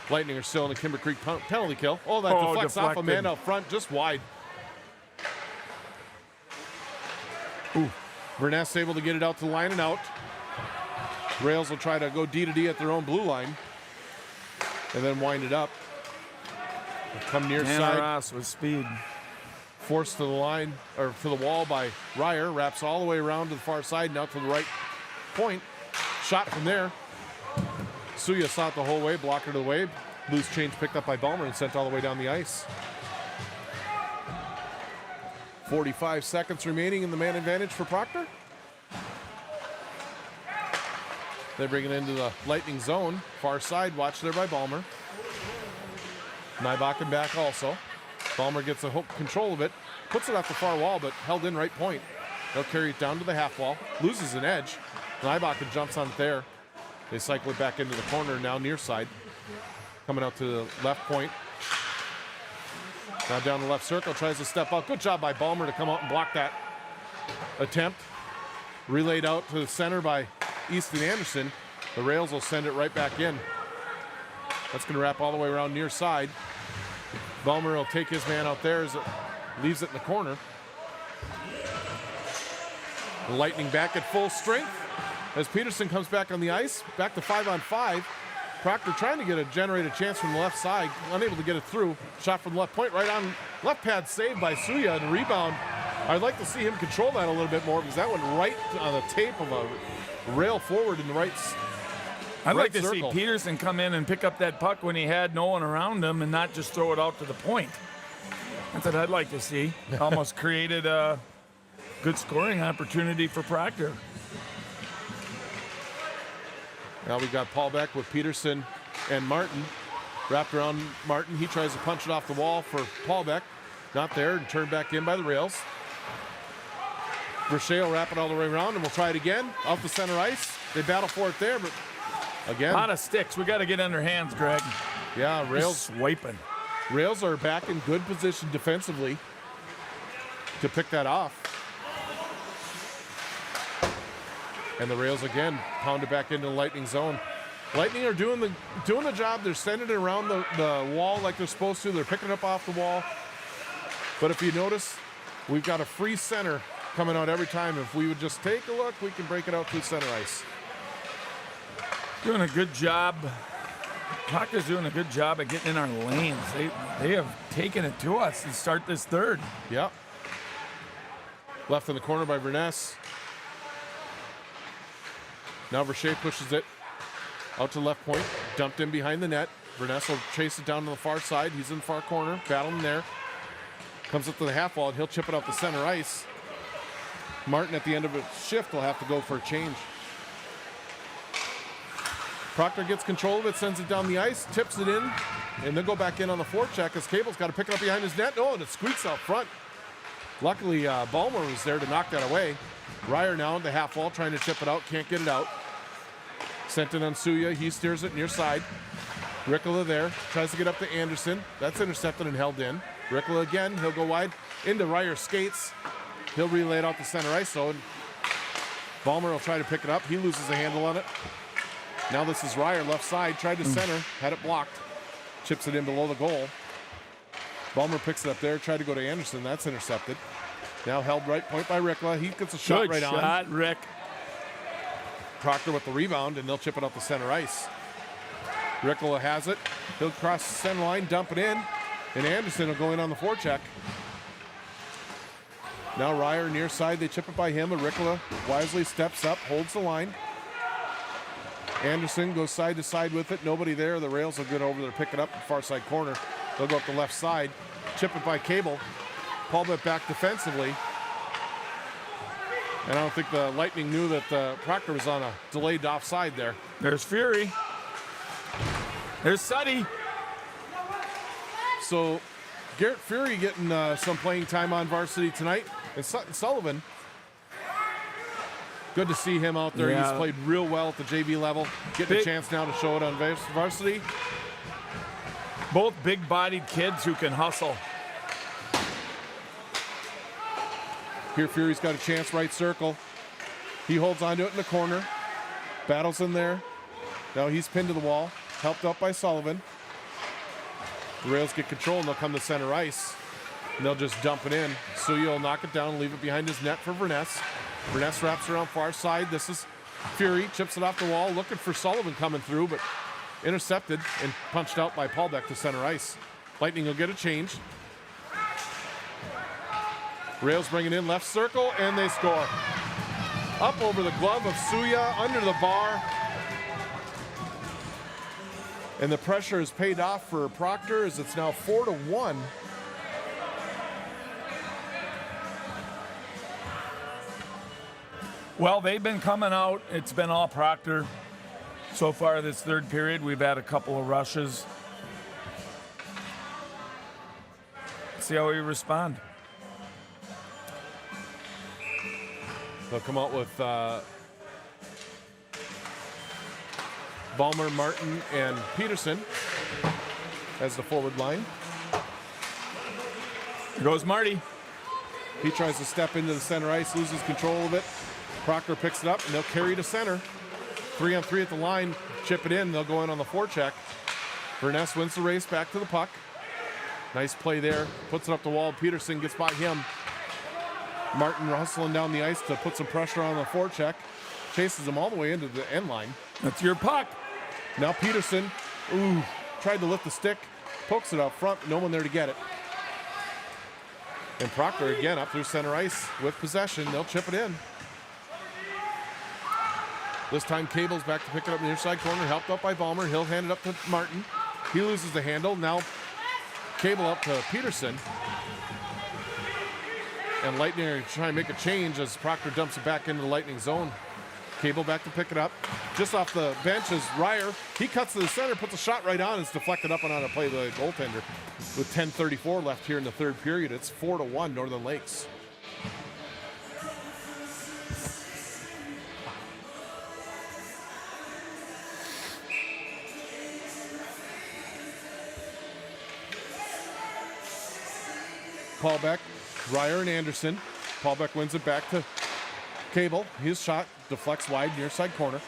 B: Lightning are still in the Kimber Creek penalty kill. Oh, that deflects off a man out front, just wide. Ooh, Verness able to get it out to the line and out. Rails will try to go D-to-D at their own blue line and then wind it up. Come near side.
A: Ross with speed.
B: Forced to the line, or to the wall by Ryer. Wraps all the way around to the far side and out to the right point. Shot from there. Suya saw it the whole way, blocker to the way. Loose change picked up by Balmer and sent all the way down the ice. 45 seconds remaining in the man advantage for Proctor. They bring it into the Lightning zone. Far side, watched there by Balmer. Nybakken back also. Balmer gets a control of it, puts it off the far wall, but held in right point. They'll carry it down to the half wall, loses an edge. Nybakken jumps on it there. They cycle it back into the corner, now near side. Coming out to the left point. Now down the left circle, tries to step out. Good job by Balmer to come out and block that attempt. Relayed out to the center by Easton Anderson. The Rails will send it right back in. That's going to wrap all the way around near side. Balmer will take his man out there as it leaves it in the corner. The Lightning back at full strength as Peterson comes back on the ice. Back to 5-on-5. Proctor trying to generate a chance from the left side. Unable to get it through. Shot from the left point right on left pad, saved by Suya, and rebound. I'd like to see him control that a little bit more because that went right on the tape of a rail forward in the right
A: I'd like to
B: circle.
A: see Peterson come in and pick up that puck when he had no one around him and not just throw it out to the point. That's what I'd like to see. Almost created a good scoring opportunity for Proctor.
B: Now we got Paulbeck with Peterson and Martin. Wrapped around Martin. He tries to punch it off the wall for Paulbeck. Not there, and turned back in by the rails. Verche will wrap it all the way around, and we'll try it again. Off the center ice. They battle for it there, but again.
A: A lot of sticks. We got to get under hands, Greg.
B: Yeah, Rails
A: swiping.
B: Rails are back in good position defensively to pick that off. And the Rails again pound it back into the Lightning zone. Lightning are doing the job. They're sending it around the wall like they're supposed to. They're picking it up off the wall. But if you notice, we've got a free center coming out every time. If we would just take a look, we can break it out to the center ice.
A: Doing a good job. Proctor's doing a good job at getting in our lanes. They have taken it to us to start this third.
B: Yep. Left in the corner by Verness. Now Verche pushes it Out to left point, dumped in behind the net. Verness will chase it down to the far side. He's in the far corner, battling there. Comes up to the half wall, and he'll chip it out the center ice. Martin at the end of his shift will have to go for a change. Proctor gets control of it, sends it down the ice, tips it in, and they'll go back in on the forecheck as Cable's got to pick it up behind his net. Oh, and it squeaks out front. Luckily, Balmer was there to knock that away. Ryer now at the half wall trying to chip it out, can't get it out. Sent it on Suya, he steers it near side. Ricola there, tries to get up to Anderson. That's intercepted and held in. Ricola again, he'll go wide into Ryer's skates. He'll relay it out the center ice, though. Balmer will try to pick it up. He loses a handle on it. Now this is Ryer, left side, tried to center, had it blocked. Chips it in below the goal. Balmer picks it up there, tried to go to Anderson. That's intercepted. Now held right point by Ricola. He gets a shot right on.
A: Good shot, Rick.
B: Proctor with the rebound, and they'll chip it up the center ice. Ricola has it. He'll cross the center line, dump it in, and Anderson will go in on the forecheck. Now Ryer near side, they chip it by him, and Ricola wisely steps up, holds the line. Anderson goes side to side with it. Nobody there. The rails will get over there, pick it up, far side corner. They'll go up the left side, chip it by Cable. Paulbeck back defensively. And I don't think the Lightning knew that Proctor was on a delayed offside there.
A: There's Fury. There's Suddy.
B: So Garrett Fury getting some playing time on varsity tonight. And Sutton Sullivan, good to see him out there.
A: Yeah.
B: He's played real well at the JV level. Getting a chance now to show it on varsity.
A: Both big-bodied kids who can hustle.
B: Here Fury's got a chance, right circle. He holds onto it in the corner. Battles in there. Now he's pinned to the wall. Helped up by Sullivan. The Rails get control and they'll come to center ice. And they'll just dump it in. Suya will knock it down and leave it behind his net for Verness. Verness wraps around far side. This is Fury. Chips it off the wall. Looking for Sullivan coming through, but intercepted and punched out by Paulbeck to center ice. Lightning will get a change. Rails bring it in left circle, and they score. Up over the glove of Suya, under the bar. And the pressure is paid off for Proctor as it's now 4-1.
A: Well, they've been coming out. It's been all Proctor. So far this third period, we've had a couple of rushes. See how we respond.
B: They'll come out with Balmer, Martin, and Peterson as the forward line.
A: Here goes Marty.
B: He tries to step into the center ice, loses control of it. Proctor picks it up, and they'll carry to center. 3-on-3 at the line, chip it in. They'll go in on the forecheck. Verness wins the race back to the puck. Nice play there. Puts it up the wall. Peterson gets by him. Martin hustling down the ice to put some pressure on the forecheck. Chases him all the way into the end line.
A: That's your puck.
B: Now Peterson, tried to lift the stick. Pokes it out front. No one there to get it. And Proctor again up through center ice with possession. They'll chip it in. This time Cable's back to pick it up in the near side corner. Helped up by Balmer. He'll hand it up to Martin. He loses the handle. Now Cable up to Peterson. And Lightning are trying to make a change as Proctor dumps it back into the Lightning zone. Cable back to pick it up. Just off the bench is Ryer. He cuts to the center, puts a shot right on. It's deflected up and on a play by the goaltender. With 10:34 left here in the third period, it's 4-1 Northern Lakes. Paulbeck, Ryer, and Anderson. Paulbeck wins it back to Cable. His shot deflects wide, near side corner.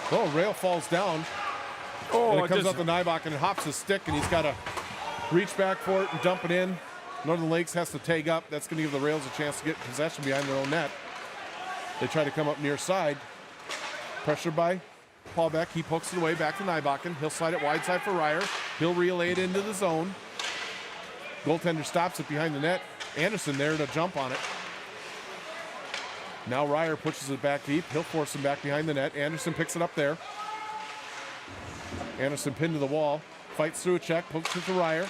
B: Oh, rail falls down. And it comes up to Nybach and it hops his stick, and he's got to reach back for it and dump it in. Northern Lakes has to tag up. That's going to give the Rails a chance to get possession behind their own net. They try to come up near side. Pressured by Paulbeck. He pokes it away back to Nybach. He'll slide it wide side for Ryer. He'll relay it into the zone. Goaltender stops it behind the net. Anderson there to jump on it. Now Ryer pushes it back deep. He'll force him back behind the net. Anderson picks it up there. Anderson pinned to the wall. Fights through a check, pokes it to Ryer.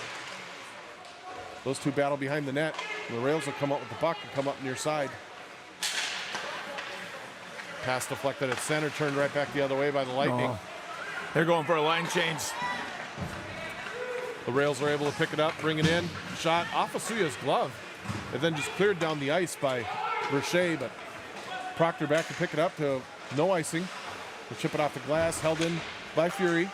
B: Those two battle behind the net. The Rails will come up with the puck and come up near side. Pass deflected at center, turned right back the other way by the Lightning.
A: Oh, they're going for a line change.
B: The Rails are able to pick it up, bring it in. Shot off of Suya's glove. And then just cleared down the ice by Verche, but Proctor back to pick it up to no icing. They chip it off the glass, held in by Fury.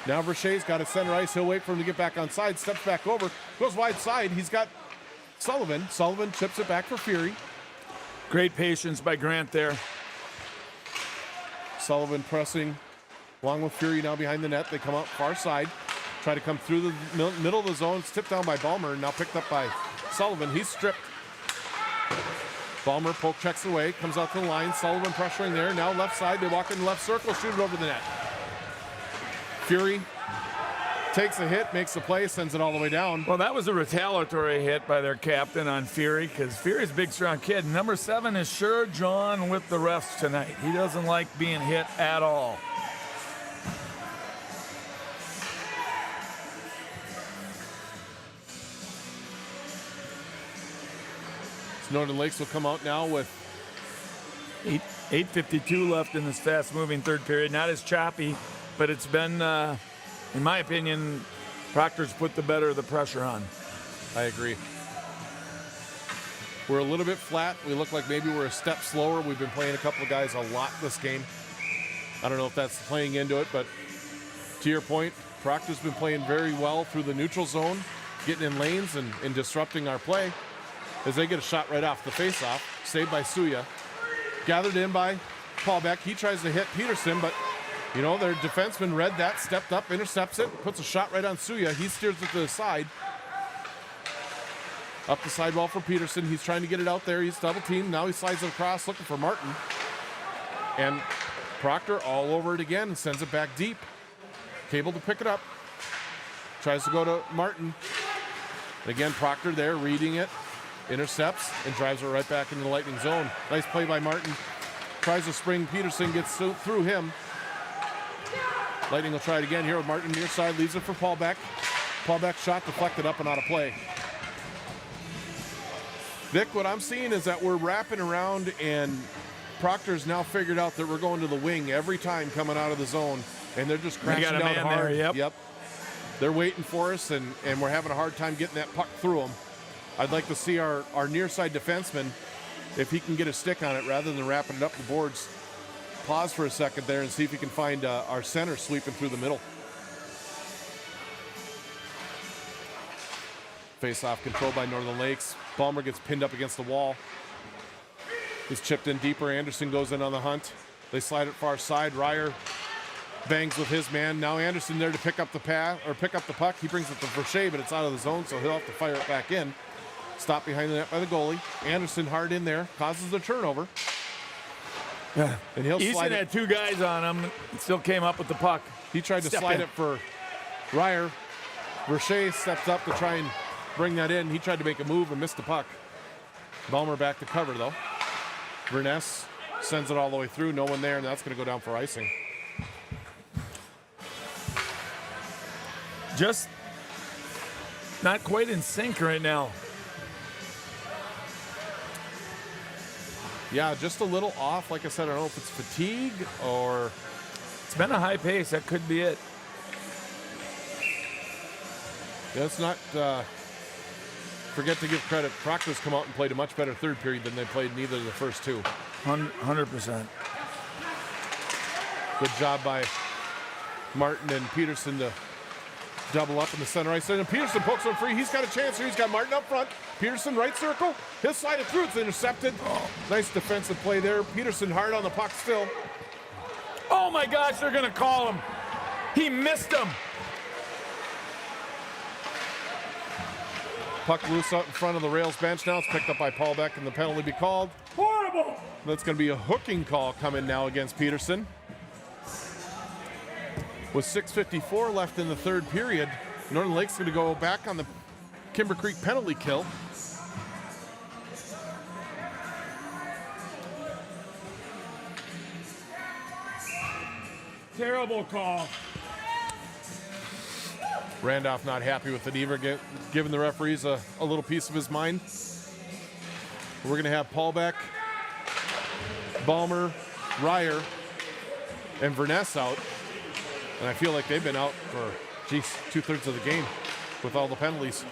B: Now Verche's got it center ice. He'll wait for him to get back on side, steps back over, goes wide side. He's got Sullivan. Sullivan chips it back for Fury.
A: Great patience by Grant there.
B: Sullivan pressing along with Fury now behind the net. They come up far side, try to come through the middle of the zone. It's tipped down by Ballmer, now picked up by Sullivan. He's stripped. Ballmer poke checks away, comes out to the line. Sullivan pressuring there. Now left side. They walk in the left circle, shoot it over the net. Fury takes a hit, makes the play, sends it all the way down.
A: Well, that was a retaliatory hit by their captain on Fury because Fury's a big, strong kid. Number 7 is sure John with the refs tonight. He doesn't like being hit at all.
B: Northern Lakes will come out now with
A: 8:52 left in this fast-moving third period. Not as choppy, but it's been, in my opinion, Proctor's put the better of the pressure on.
B: I agree. We're a little bit flat. We look like maybe we're a step slower. We've been playing a couple of guys a lot this game. I don't know if that's playing into it, but to your point, Proctor's been playing very well through the neutral zone, getting in lanes and disrupting our play. As they get a shot right off the faceoff, saved by Suya. Gathered in by Paulbeck. He tries to hit Peterson, but, you know, their defenseman read that, stepped up, intercepts it, puts a shot right on Suya. He steers it to the side. Up the sidewall for Peterson. He's trying to get it out there. He's double teamed. Now he slides it across, looking for Martin. And Proctor all over it again and sends it back deep. Cable to pick it up. Tries to go to Martin. And again, Proctor there reading it. Intercepts and drives it right back into the Lightning zone. Nice play by Martin. Tries to spring. Peterson gets through him. Lightning will try it again here with Martin near side. Leaves it for Paulbeck. Paulbeck shot deflected up and out of play. Vic, what I'm seeing is that we're wrapping around and Proctor's now figured out that we're going to the wing every time coming out of the zone. And they're just crashing down hard.
A: There, yep.
B: They're waiting for us and we're having a hard time getting that puck through them. I'd like to see our near side defenseman, if he can get a stick on it rather than wrapping it up the boards, pause for a second there and see if he can find our center sweeping through the middle. Face-off controlled by Northern Lakes. Ballmer gets pinned up against the wall. He's chipped in deeper. Anderson goes in on the hunt. They slide it far side. Ryer bangs with his man. Now Anderson there to pick up the puck. He brings it to Verche, but it's out of the zone, so he'll have to fire it back in. Stopped behind the net by the goalie. Anderson hard in there, causes the turnover.
A: Yeah.
B: And he'll
A: Easton
B: slide
A: had 2 guys on him, still came up with the puck.
B: He tried to slide it for Ryer. Verche stepped up to try and bring that in. He tried to make a move and missed the puck. Ballmer back to cover, though. Verness sends it all the way through. No one there, and that's going to go down for icing.
A: Just not quite in sync right now.
B: Yeah, just a little off. Like I said, I don't know if it's fatigue or...
A: It's been a high pace. That could be it.
B: Let's not forget to give credit. Proctor's come out and played a much better third period than they played in either of the first 2.
A: 100%.
B: Good job by Martin and Peterson to double up in the center ice. And Peterson pokes him free. He's got a chance here. He's got Martin up front. Peterson right circle. He'll slide it through. It's intercepted. Nice defensive play there. Peterson hard on the puck still.
A: Oh my gosh, they're going to call him. He missed him.
B: Puck loose out in front of the Rails bench now. It's picked up by Paulbeck and the penalty be called.
A: Horrible.
B: That's going to be a hooking call coming now against Peterson. With 6:54 left in the third period, Northern Lake's going to go back on the Kimber Creek penalty kill.
A: Terrible call.
B: Randolph not happy with it either, giving the referees a little piece of his mind. We're going to have Paulbeck, Balmer, Ryer, and Verness out. And I feel like they've been out for, 2/3 of the game with all the penalties.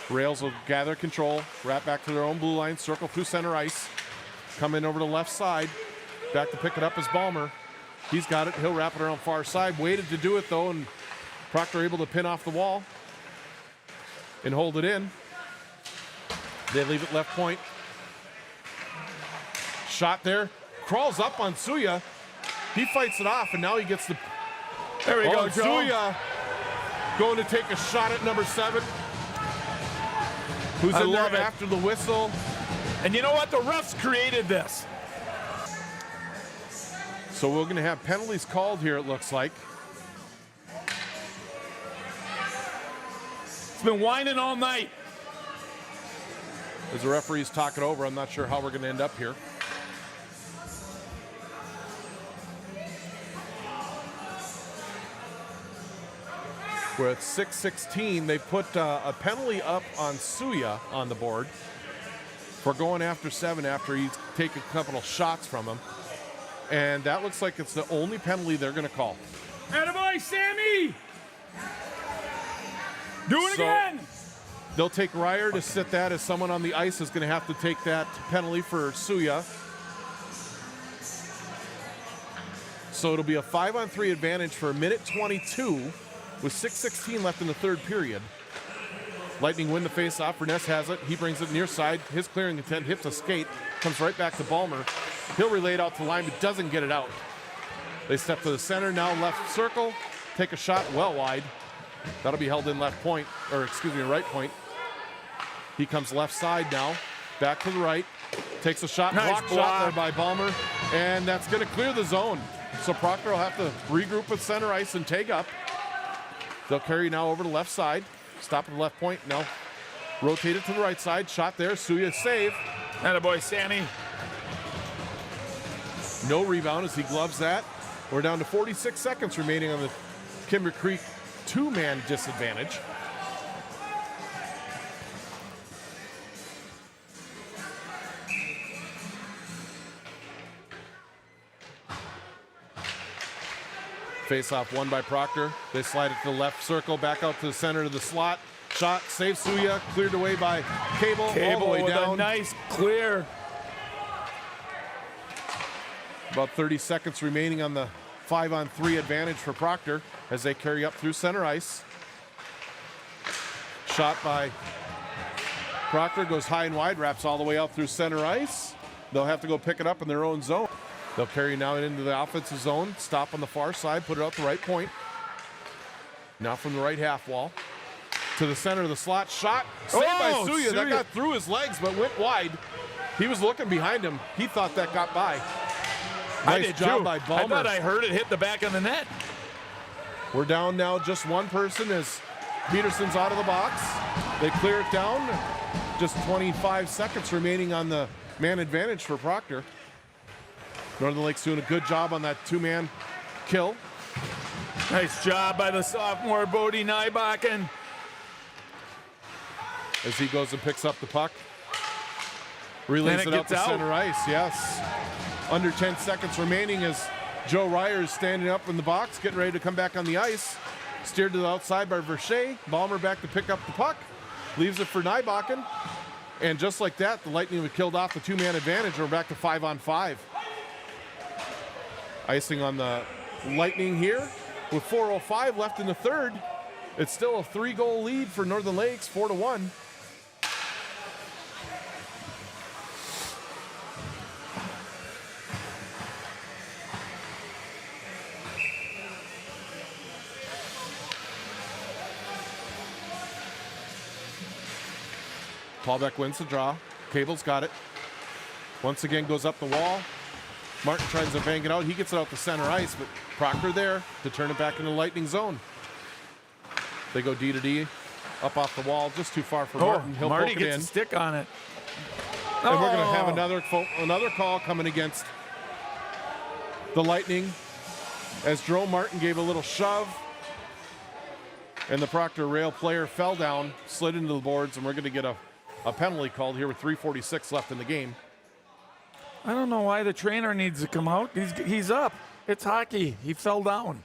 B: Rails will gather control, wrap back to their own blue line, circle through center ice, come in over the left side. Back to pick it up is Balmer. He's got it. He'll wrap it around far side. Waited to do it, though, and Proctor able to pin off the wall and hold it in. They leave it left point. Shot there. Crawls up on Suya. He fights it off, and now he gets the...
A: There we go, Joe.
B: Suya going to take a shot at number 7. Who's in there after the whistle.
A: And you know what? The refs created this.
B: So we're going to have penalties called here, it looks like.
A: It's been whining all night.
B: As the referees talk it over, I'm not sure how we're going to end up here. We're at 6:16. They put a penalty up on Suya on the board for going after 7 after he's taken a couple of shots from him. And that looks like it's the only penalty they're going to call.
A: Attaboy, Sammy! Do it again!
B: They'll take Ryer to sit that, as someone on the ice is going to have to take that penalty for Suya. So it'll be a 5-on-3 advantage for 1:22 with 6:16 left in the third period. Lightning win the face-off. Verness has it. He brings it near side. His clearing intent hits a skate. Comes right back to Balmer. He'll relay it out to the line, but doesn't get it out. They step to the center, now left circle. Take a shot well wide. That'll be held in left point, or excuse me, right point. He comes left side now. Back to the right. Takes a shot.
A: Nice
B: block shot there by Balmer. And that's going to clear the zone. So Proctor will have to regroup with center ice and take up. They'll carry now over to left side. Stop at the left point. Now rotate it to the right side. Shot there. Suya save.
A: Attaboy, Sammy.
B: No rebound as he gloves that. We're down to 46 seconds remaining on the Kimber Creek 2-man disadvantage. Face-off won by Proctor. They slide it to the left circle, back out to the center of the slot. Shot, saves Suya, cleared away by Cable all the way
A: with
B: down.
A: a nice clear.
B: About 30 seconds remaining on the 5-on-3 advantage for Proctor as they carry up through center ice. Shot by Proctor, goes high and wide, wraps all the way out through center ice. They'll have to go pick it up in their own zone. They'll carry now into the offensive zone, stop on the far side, put it out the right point. Now from the right half wall to the center of the slot. Shot, saved by Suya. That got through his legs but went wide. He was looking behind him. He thought that got by. Nice job by Balmer.
A: I thought I heard it hit the back of the net.
B: We're down now just one person as Peterson's out of the box. They clear it down. Just 25 seconds remaining on the man advantage for Proctor. Northern Lakes doing a good job on that 2-man kill.
A: Nice job by the sophomore Bodie Nybakken.
B: As he goes and picks up the puck. Relays it out to center ice, yes. Under 10 seconds remaining as Joe Ryer is standing up in the box, getting ready to come back on the ice. Steered to the outside by Verche. Balmer back to pick up the puck. Leaves it for Nybakken. And just like that, the Lightning have killed off the 2-man advantage. We're back to 5-on-5. Icing on the Lightning here with 4:05 left in the third. It's still a 3-goal lead for Northern Lakes, 4-1. Paulbeck wins the draw. Cable's got it. Once again goes up the wall. Martin tries to bang it out. He gets it out to center ice, but Proctor there to turn it back into the Lightning zone. They go D to D, up off the wall, just too far for Martin. He'll
A: Marty
B: poke it
A: gets
B: in.
A: a stick on it.
B: And we're going to have another call coming against the Lightning as Jerome Martin gave a little shove And the Proctor rail player fell down, slid into the boards, and we're going to get a penalty called here with 3:46 left in the game.
A: I don't know why the trainer needs to come out. He's up. It's hockey. He fell down.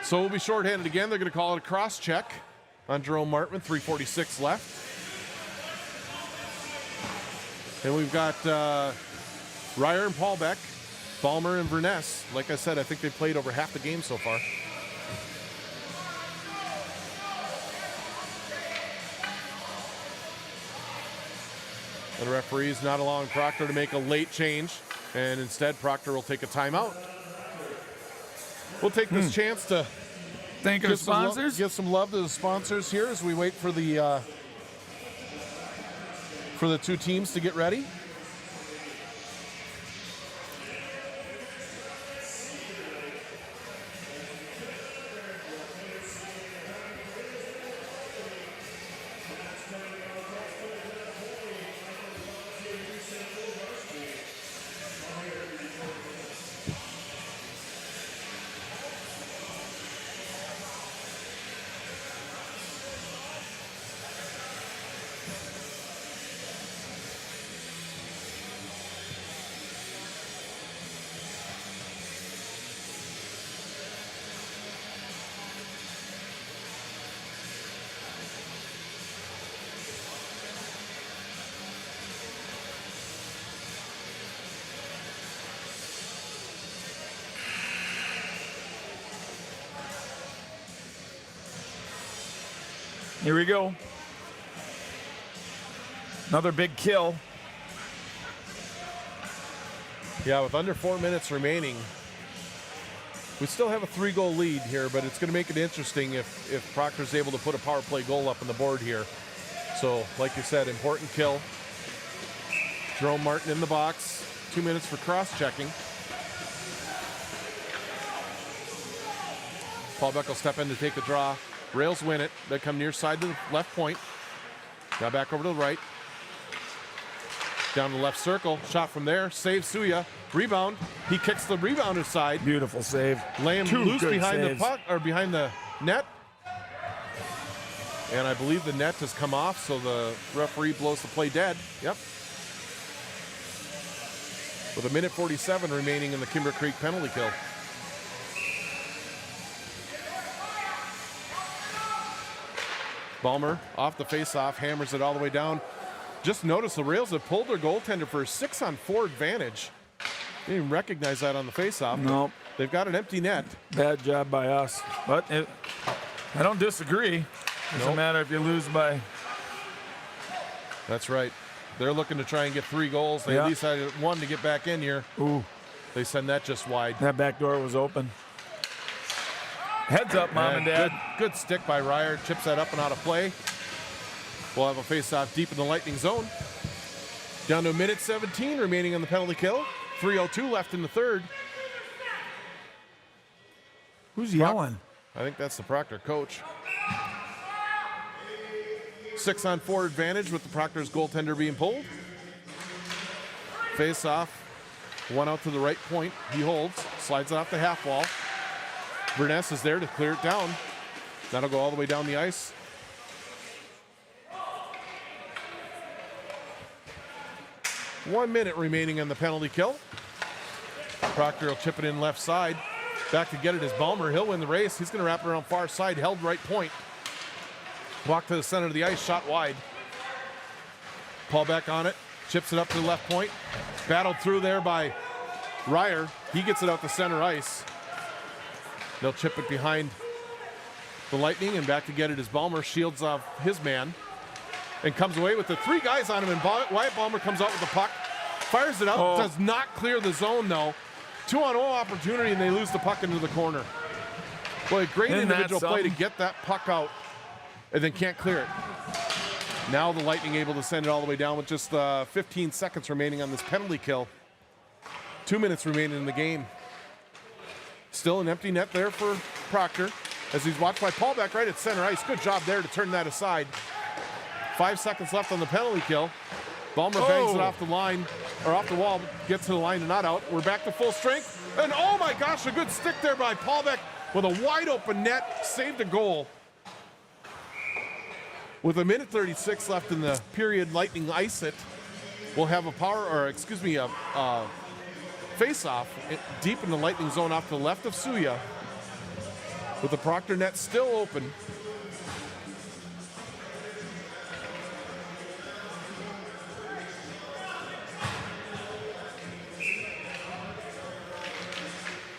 B: So we'll be shorthanded again. They're going to call it a cross check on Jerome Martman, 3:46 left. And we've got Ryer and Paulbeck, Balmer and Verness. Like I said, I think they've played over half the game so far. And the referee is not allowing Proctor to make a late change, and instead Proctor will take a timeout. We'll take this chance to
A: Thank our sponsors.
B: Give some love to the sponsors here as we wait for the two teams to get ready.
A: Here we go. Another big kill.
B: Yeah, with under 4 minutes remaining, we still have a 3-goal lead here, but it's going to make it interesting if Proctor's able to put a power play goal up on the board here. So, like you said, important kill. Jerome Martin in the box. 2 minutes for cross-checking. Paulbeck will step in to take a draw. Rails win it. They come near side to the left point. Now back over to the right. Down the left circle. Shot from there. Save Suya. Rebound. He kicks the rebound aside.
A: Beautiful save.
B: Lay him loose behind the puck or behind the net. And I believe the net has come off, so the referee blows the play dead. Yep. With 1:47 remaining in the Kimber Creek penalty kill. Balmer off the face-off, hammers it all the way down. Just notice the Rails have pulled their goaltender for a 6-on-4 advantage. Didn't even recognize that on the face-off.
A: Nope.
B: They've got an empty net.
A: Bad job by us. But I don't disagree. Doesn't matter if you lose by.
B: That's right. They're looking to try and get 3 goals. They at least had one to get back in here.
A: Ooh.
B: They send that just wide.
A: That back door was open. Heads up, Mom and Dad.
B: Good stick by Ryer. Chips that up and out of play. We'll have a face-off deep in the Lightning zone. Down to 1:17 remaining on the penalty kill. 3:02 left in the third.
A: Who's yelling?
B: I think that's the Proctor coach. 6-on-4 advantage with the Proctor's goaltender being pulled. Face-off. One out to the right point. He holds. Slides it off the half wall. Verness is there to clear it down. That'll go all the way down the ice. One minute remaining on the penalty kill. Proctor will chip it in left side. Back to get it is Balmer. He'll win the race. He's going to wrap it around far side. Held right point. Walk to the center of the ice. Shot wide. Paulbeck on it. Chips it up to the left point. Battled through there by Ryer. He gets it out to center ice. They'll chip it behind the Lightning, and back to get it is Balmer. Shields off his man and comes away with the 3 guys on him, and Wyatt Balmer comes out with the puck, fires it out, does not clear the zone though. 2-on-0 opportunity, and they lose the puck into the corner. Boy, great individual play to get that puck out and then can't clear it. Now the Lightning able to send it all the way down with just 15 seconds remaining on this penalty kill. 2 minutes remaining in the game. Still an empty net there for Proctor as he's watched by Paulbeck right at center ice. Good job there to turn that aside. 5 seconds left on the penalty kill. Balmer bangs it off the line, or off the wall, gets to the line and not out. We're back to full strength. And oh my gosh, a good stick there by Paulbeck with a wide open net, saved a goal. With 1:36 left in the period, Lightning ice it. We'll have a face-off deep in the Lightning zone off to the left of Suya, with the Proctor net still open.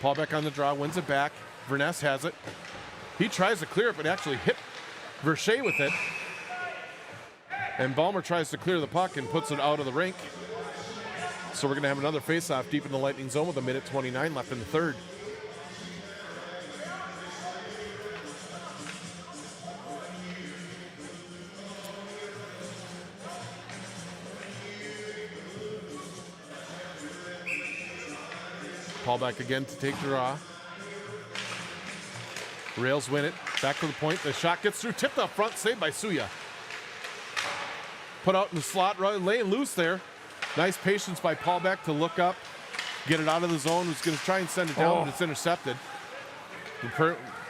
B: Paulbeck on the draw, wins it back. Verness has it. He tries to clear it, but actually hit Verche with it. And Ballmer tries to clear the puck and puts it out of the rink. So we're going to have another face-off deep in the Lightning zone with 1:29 left in the third. Paulbeck again to take the draw. Rails win it. Back to the point. The shot gets through. Tipped up front. Saved by Suya. Put out in the slot. Laying loose there. Nice patience by Paulbeck to look up. Get it out of the zone. He's going to try and send it down, but it's intercepted.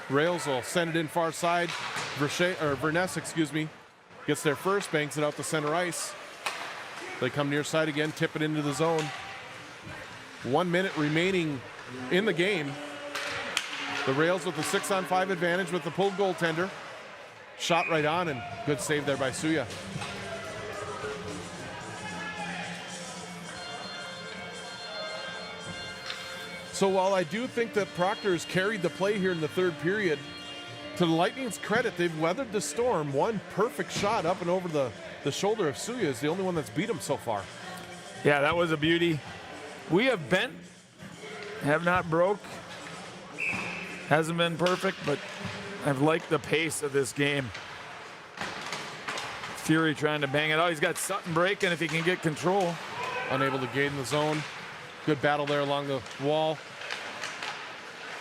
B: Rails will send it in far side. Verness, gets there first. Bangs it out to center ice. They come near side again. Tip it into the zone. 1 minute remaining in the game. The Rails with the 6-on-5 advantage with the pulled goaltender. Shot right on, and good save there by Suya. So while I do think that Proctor has carried the play here in the third period, to the Lightning's credit, they've weathered the storm. One perfect shot up and over the shoulder of Suya is the only one that's beat him so far.
A: Yeah, that was a beauty. We have bent, have not broke. Hasn't been perfect, but I've liked the pace of this game. Fury trying to bang it out. He's got Sutton breaking if he can get control.
B: Unable to gain the zone. Good battle there along the wall.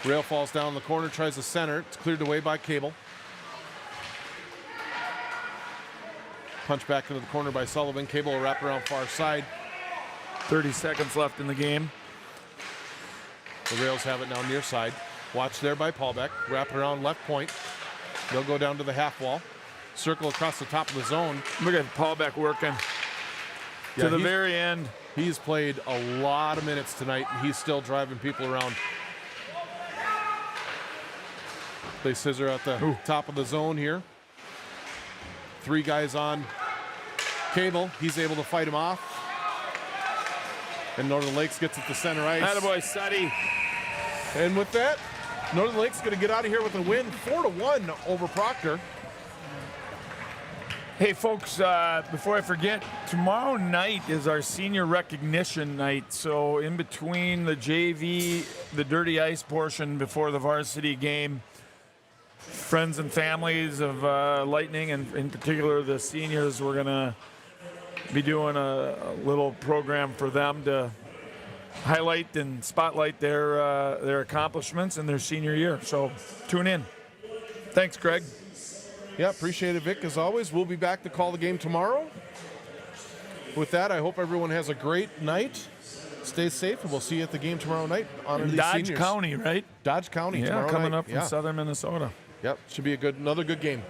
B: Rail falls down in the corner, tries to center. It's cleared away by Cable. Punch back into the corner by Sullivan. Cable will wrap around far side.
A: 30 seconds left in the game.
B: The Rails have it now near side. Watch there by Paulbeck. Wrap around left point. They'll go down to the half wall. Circle across the top of the zone.
A: Look at Paulbeck working to the very end.
B: He's played a lot of minutes tonight, and he's still driving people around. They scissor at the top of the zone here. 3 guys on Cable. He's able to fight him off. And Northern Lakes gets it to center ice.
A: Attaboy, Suddy.
B: And with that, Northern Lakes going to get out of here with a win, 4-1 over Proctor.
A: Hey, folks, before I forget, tomorrow night is our senior recognition night. So in between the JV, the dirty ice portion before the varsity game, friends and families of Lightning, and in particular the seniors, we're going to be doing a little program for them to highlight and spotlight their accomplishments in their senior year. So tune in. Thanks, Greg.
B: Yeah, appreciate it, Vic. As always, we'll be back to call the game tomorrow. With that, I hope everyone has a great night. Stay safe, and we'll see you at the game tomorrow night. Honor these
A: Dodge
B: seniors.
A: County, right?
B: Dodge County tomorrow
A: coming
B: night.
A: up from southern Minnesota.
B: Yep, should be another good game.